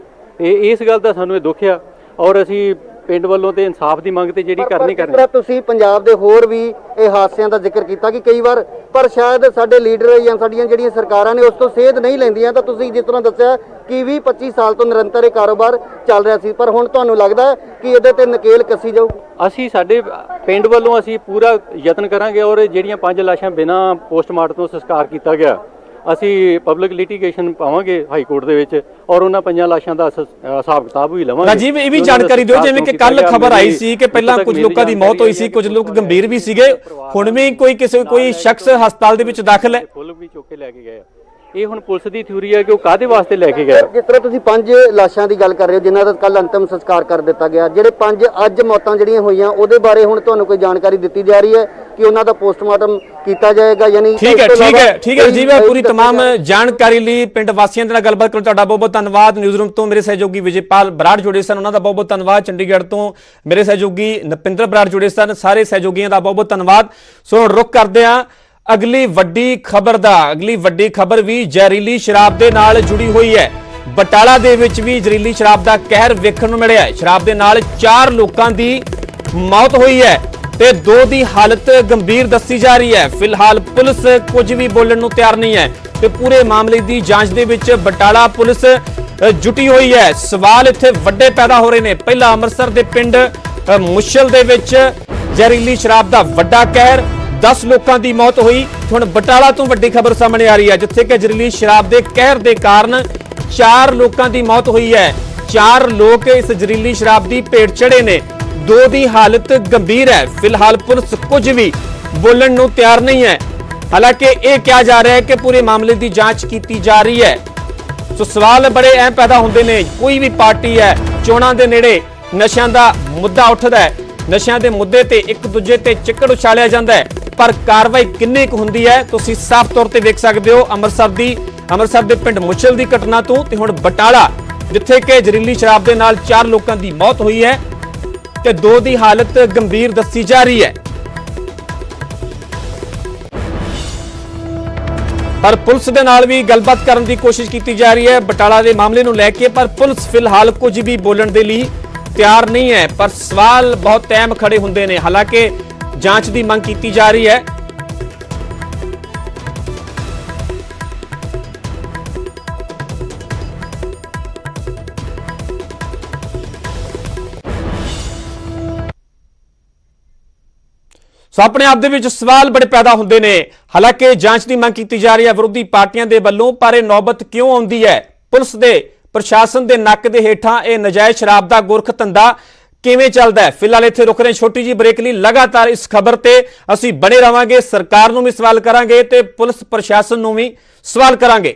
ਤੇ ਇਸ ਗੱਲ ਦਾ ਸਾਨੂੰ ਇਹ ਦੁੱਖ ਆ, ਔਰ ਅਸੀਂ ਪਿੰਡ ਵੱਲੋਂ ਤੇ ਇਨਸਾਫ ਦੀ ਮੰਗ ਤੇ ਜਿਹੜੀ ਕਰਨੀ। ਤੁਸੀਂ ਪੰਜਾਬ ਦੇ ਹੋਰ ਵੀ ਇਹ ਹਾਦਸਿਆਂ ਦਾ ਜ਼ਿਕਰ ਕੀਤਾ ਕਿ ਕਈ ਵਾਰ, ਪਰ ਸ਼ਾਇਦ ਸਾਡੇ ਲੀਡਰ ਜਾਂ ਸਾਡੀਆਂ ਜਿਹੜੀਆਂ ਸਰਕਾਰਾਂ ਨੇ ਉਸ ਤੋਂ ਸੇਧ ਨਹੀਂ ਲੈਂਦੀਆਂ। ਤਾਂ ਤੁਸੀਂ ਜਿਸ ਤਰ੍ਹਾਂ ਦੱਸਿਆ ਕਿ 20-25 ਸਾਲ ਤੋਂ ਨਿਰੰਤਰ ਇਹ ਕਾਰੋਬਾਰ ਚੱਲ ਰਿਹਾ ਸੀ, ਪਰ ਹੁਣ ਤੁਹਾਨੂੰ ਲੱਗਦਾ ਕਿ ਇਹਦੇ ਤੇ ਨਕੇਲ ਕੱਸੀ ਜਾਊਗੀ? ਅਸੀਂ ਸਾਡੇ ਪਿੰਡ ਵੱਲੋਂ ਅਸੀਂ ਪੂਰਾ ਯਤਨ ਕਰਾਂਗੇ, ਔਰ ਜਿਹੜੀਆਂ 5 ਲਾਸ਼ਾਂ ਬਿਨਾਂ ਪੋਸਟਮਾਰਟਮ ਤੋਂ ਸੰਸਕਾਰ ਕੀਤਾ ਗਿਆ, ਅਸੀਂ ਪਬਲਿਕ ਲਿਟੀਗੇਸ਼ਨ ਪਾਵਾਂਗੇ ਹਾਈ ਕੋਰਟ ਦੇ ਵਿੱਚ, ਔਰ ਉਹਨਾਂ 5 ਲਾਸ਼ਾਂ ਦਾ ਹਿਸਾਬ ਕਿਤਾਬ ਵੀ ਲਵਾਂਗੇ। ਰਾਜੀਵ, ਇਹ ਵੀ ਜਾਣਕਾਰੀ ਦਿਓ, ਜਿਵੇਂ ਕਿ ਕੱਲ ਖਬਰ ਆਈ ਸੀ ਕਿ ਪਹਿਲਾਂ ਕੁਝ ਲੋਕਾਂ ਦੀ ਮੌਤ ਹੋਈ ਸੀ, ਕੁਝ ਲੋਕ ਗੰਭੀਰ ਵੀ ਸੀਗੇ, ਹੁਣ ਵੀ ਕੋਈ ਸ਼ਖਸ ਹਸਪਤਾਲ ਦੇ ਵਿੱਚ ਦਾਖਲ ਹੈ। ਫੁੱਲ ਵੀ ਚੁੱਕ ਕੇ ਲੈ ਕੇ ਗਏ। ਇਹ ਹੁਣ ਪੁਲਿਸ ਦੀ ਥਿਊਰੀ ਹੈ ਕਿ ਉਹ ਕਾਹਦੇ ਵਾਸਤੇ ਲੈ ਕੇ ਗਏ। ਜਿਸ ਤਰ੍ਹਾਂ ਤੁਸੀਂ 5 ਲਾਸ਼ਾਂ ਦੀ ਗੱਲ ਕਰ ਰਹੇ ਹੋ ਜਿਨ੍ਹਾਂ ਦਾ ਕੱਲ ਅੰਤਮ ਸੰਸਕਾਰ ਕਰ ਦਿੱਤਾ ਗਿਆ, ਜਿਹੜੇ 5 ਅੱਜ ਮੌਤਾਂ ਜਿਹੜੀਆਂ ਹੋਈਆਂ ਉਹਦੇ ਬਾਰੇ ਹੁਣ ਤੁਹਾਨੂੰ ਕੋਈ ਜਾਣਕਾਰੀ ਦਿੱਤੀ ਜਾ ਰਹੀ ਹੈ ਕਿ ਉਹਨਾਂ ਦਾ ਪੋਸਟਮਾਰਟਮ ਕੀਤਾ ਜਾਏਗਾ? ਯਾਨੀ ਠੀਕ ਹੈ ਰਾਜੀਵ, ਪੂਰੀ ਤਮਾਮ ਜਾਣਕਾਰੀ ਲਈ ਪਿੰਡ ਵਾਸੀਆਂ ਦੇ ਨਾਲ ਗੱਲਬਾਤ ਕਰਨ ਤੁਹਾਡਾ ਬਹੁਤ ਧੰਨਵਾਦ। ਨਿਊਜ਼ ਰੂਮ ਤੋਂ ਮੇਰੇ ਸਹਿਯੋਗੀ ਵਿਜੇਪਾਲ ਬਰਾੜ ਜੁੜੇ ਸਨ, ਉਹਨਾਂ ਦਾ ਬਹੁਤ ਧੰਨਵਾਦ। ਚੰਡੀਗੜ੍ਹ ਤੋਂ ਮੇਰੇ ਸਹਿਯੋਗੀ ਨਪਿੰਦਰ ਬਰਾੜ ਜੁੜੇ ਸਨ, ਸਾਰੇ ਸਹਿਯੋਗੀਆਂ ਦਾ ਬਹੁਤ ਧੰਨਵਾਦ। ਸੋ ਰੁਕ ਕਰਦੇ ਹਾਂ ਅਗਲੀ ਵੱਡੀ ਖਬਰ ਦਾ। ਅਗਲੀ ਵੱਡੀ ਖਬਰ ਵੀ ਜ਼ਹਿਰੀਲੀ ਸ਼ਰਾਬ ਦੇ ਨਾਲ ਜੁੜੀ ਹੋਈ ਹੈ। ਬਟਾਲਾ ਦੇ ਵਿੱਚ ਵੀ ਜ਼ਹਿਰੀਲੀ ਸ਼ਰਾਬ ਦਾ ਕਹਿਰ ਵੇਖਣ ਨੂੰ ਮਿਲਿਆ ਹੈ। ਸ਼ਰਾਬ ਦੇ ਨਾਲ 4 ਲੋਕਾਂ ਦੀ ਮੌਤ ਹੋਈ ਹੈ। ਤੇ 2 ਦੀ ਹਾਲਤ ਗੰਭੀਰ ਦੱਸੀ ਜਾ ਰਹੀ ਹੈ। ਫਿਲਹਾਲ ਪੁਲਿਸ ਕੁਝ ਵੀ ਬੋਲਣ ਨੂੰ ਤਿਆਰ ਨਹੀਂ ਹੈ ਤੇ ਪੂਰੇ ਮਾਮਲੇ ਦੀ ਜਾਂਚ ਦੇ ਵਿੱਚ ਬਟਾਲਾ ਪੁਲਿਸ ਜੁਟੀ ਹੋਈ ਹੈ। ਸਵਾਲ ਇੱਥੇ ਵੱਡੇ ਪੈਦਾ ਹੋ ਰਹੇ ਨੇ। ਪਹਿਲਾਂ ਅੰਮ੍ਰਿਤਸਰ ਦੇ ਪਿੰਡ ਮੁਸ਼ਲ ਦੇ ਵਿੱਚ ਜ਼ਹਿਰੀਲੀ ਸ਼ਰਾਬ ਦਾ ਵੱਡਾ ਕਹਿਰ, 10 ਲੋਕਾਂ ਦੀ ਮੌਤ ਹੋਈ। ਹੁਣ ਬਟਾਲਾ ਤੋਂ ਵੱਡੀ ਖਬਰ ਸਾਹਮਣੇ ਆ ਰਹੀ ਹੈ ਜਿੱਥੇ ਕਿ ਜ਼ਹਿਰੀਲੀ ਸ਼ਰਾਬ ਦੇ ਕਹਿਰ ਦੇ ਕਾਰਨ 4 ਲੋਕਾਂ ਦੀ ਮੌਤ ਹੋਈ ਹੈ। 4 ਲੋਕ ਇਸ ਜ਼ਹਿਰੀਲੀ ਸ਼ਰਾਬ ਦੀ ਭੇਟ ਚੜੇ ਨੇ। 2 ਦੀ ਹਾਲਤ ਗੰਭੀਰ ਹੈ। ਫਿਲਹਾਲ ਪੁਲਿਸ ਕੁਝ ਵੀ ਬੋਲਣ ਨੂੰ ਤਿਆਰ ਨਹੀਂ ਹੈ। ਹਾਲਾਂਕਿ ਇਹ ਕਿਹਾ ਜਾ ਰਿਹਾ ਹੈ ਕਿ ਪੂਰੇ ਮਾਮਲੇ ਦੀ ਜਾਂਚ ਕੀਤੀ ਜਾ ਰਹੀ ਹੈ। ਸੋ ਸਵਾਲ ਬੜੇ ਅਹਿਮ ਪੈਦਾ ਹੁੰਦੇ ਨੇ। ਕੋਈ ਵੀ ਪਾਰਟੀ ਹੈ, ਚੋਣਾਂ ਦੇ ਨੇੜੇ ਨਸ਼ਿਆਂ ਦਾ ਮੁੱਦਾ ਉੱਠਦਾ ਹੈ, ਨਸ਼ਿਆਂ ਦੇ ਮੁੱਦੇ ਤੇ ਇੱਕ ਦੂਜੇ ਤੇ ਚਿੱਕੜ ਉਛਾਲਿਆ ਜਾਂਦਾ ਹੈ, ਪਰ ਕਾਰਵਾਈ ਕਿੰਨੀ ਕੁ ਹੁੰਦੀ ਹੈ ਤੁਸੀਂ ਸਾਫ਼ ਤੌਰ ਤੇ ਵੇਖ ਸਕਦੇ ਹੋ ਅੰਮ੍ਰਿਤਸਰ ਦੇ ਪਿੰਡ ਮੁਛਲ ਦੀ ਘਟਨਾ ਤੋਂ ਤੇ ਹੁਣ ਬਟਾਲਾ ਜਿੱਥੇ ਕਿ ਜ਼ਹਿਰੀਲੀ ਸ਼ਰਾਬ ਦੇ ਨਾਲ 4 ਲੋਕਾਂ ਦੀ ਮੌਤ ਹੋਈ ਹੈ ਤੇ 2 ਦੀ ਹਾਲਤ ਗੰਭੀਰ ਦੱਸੀ ਜਾ ਰਹੀ ਹੈ। ਪਰ ਪੁਲਿਸ ਦੇ ਨਾਲ ਵੀ ਗੱਲਬਾਤ ਕਰਨ ਦੀ ਕੋਸ਼ਿਸ਼ ਕੀਤੀ ਜਾ ਰਹੀ ਹੈ ਬਟਾਲਾ ਦੇ ਮਾਮਲੇ ਨੂੰ ਲੈ ਕੇ, ਪਰ ਪੁਲਿਸ ਫਿਲਹਾਲ ਕੁਝ ਵੀ ਬੋਲਣ ਦੇ ਲਈ ਤਿਆਰ ਨਹੀਂ ਹੈ। ਪਰ ਸਵਾਲ ਬਹੁਤ ਅਹਿਮ ਖੜੇ ਹੁੰਦੇ ਨੇ। ਹਾਲਾਂਕਿ ਜਾਂਚ ਦੀ ਮੰਗ ਕੀਤੀ ਜਾ ਰਹੀ ਹੈ। ਸੋ ਆਪਣੇ ਆਪ ਦੇ ਵਿੱਚ ਸਵਾਲ ਬੜੇ ਪੈਦਾ ਹੁੰਦੇ ਨੇ। ਹਾਲਾਂਕਿ ਜਾਂਚ ਦੀ ਮੰਗ ਕੀਤੀ ਜਾ ਰਹੀ ਹੈ ਵਿਰੋਧੀ ਪਾਰਟੀਆਂ ਦੇ ਵੱਲੋਂ, ਪਰ ਇਹ ਨੌਬਤ ਕਿਉਂ ਆਉਂਦੀ ਹੈ? ਪੁਲਿਸ ਦੇ ਪ੍ਰਸ਼ਾਸਨ ਦੇ ਨੱਕ ਦੇ ਹੇਠਾਂ ਇਹ ਨਜਾਇਜ਼ ਸ਼ਰਾਬ ਦਾ ਗੁਰਖ ਧੰਦਾ ਕਿਵੇਂ ਚੱਲਦਾ ਹੈ? ਫਿਲਹਾਲ ਇੱਥੇ ਰੁਕ ਰਹੇ ਛੋਟੀ ਜੀ ਬ੍ਰੇਕ ਲਈ। ਲਗਾਤਾਰ ਇਸ ਖਬਰ ਤੇ ਅਸੀਂ ਬਣੇ ਰਵਾਂਗੇ। ਸਰਕਾਰ ਨੂੰ ਵੀ ਸਵਾਲ ਕਰਾਂਗੇ ਤੇ ਪੁਲਿਸ ਪ੍ਰਸ਼ਾਸਨ ਨੂੰ ਵੀ ਸਵਾਲ ਕਰਾਂਗੇ।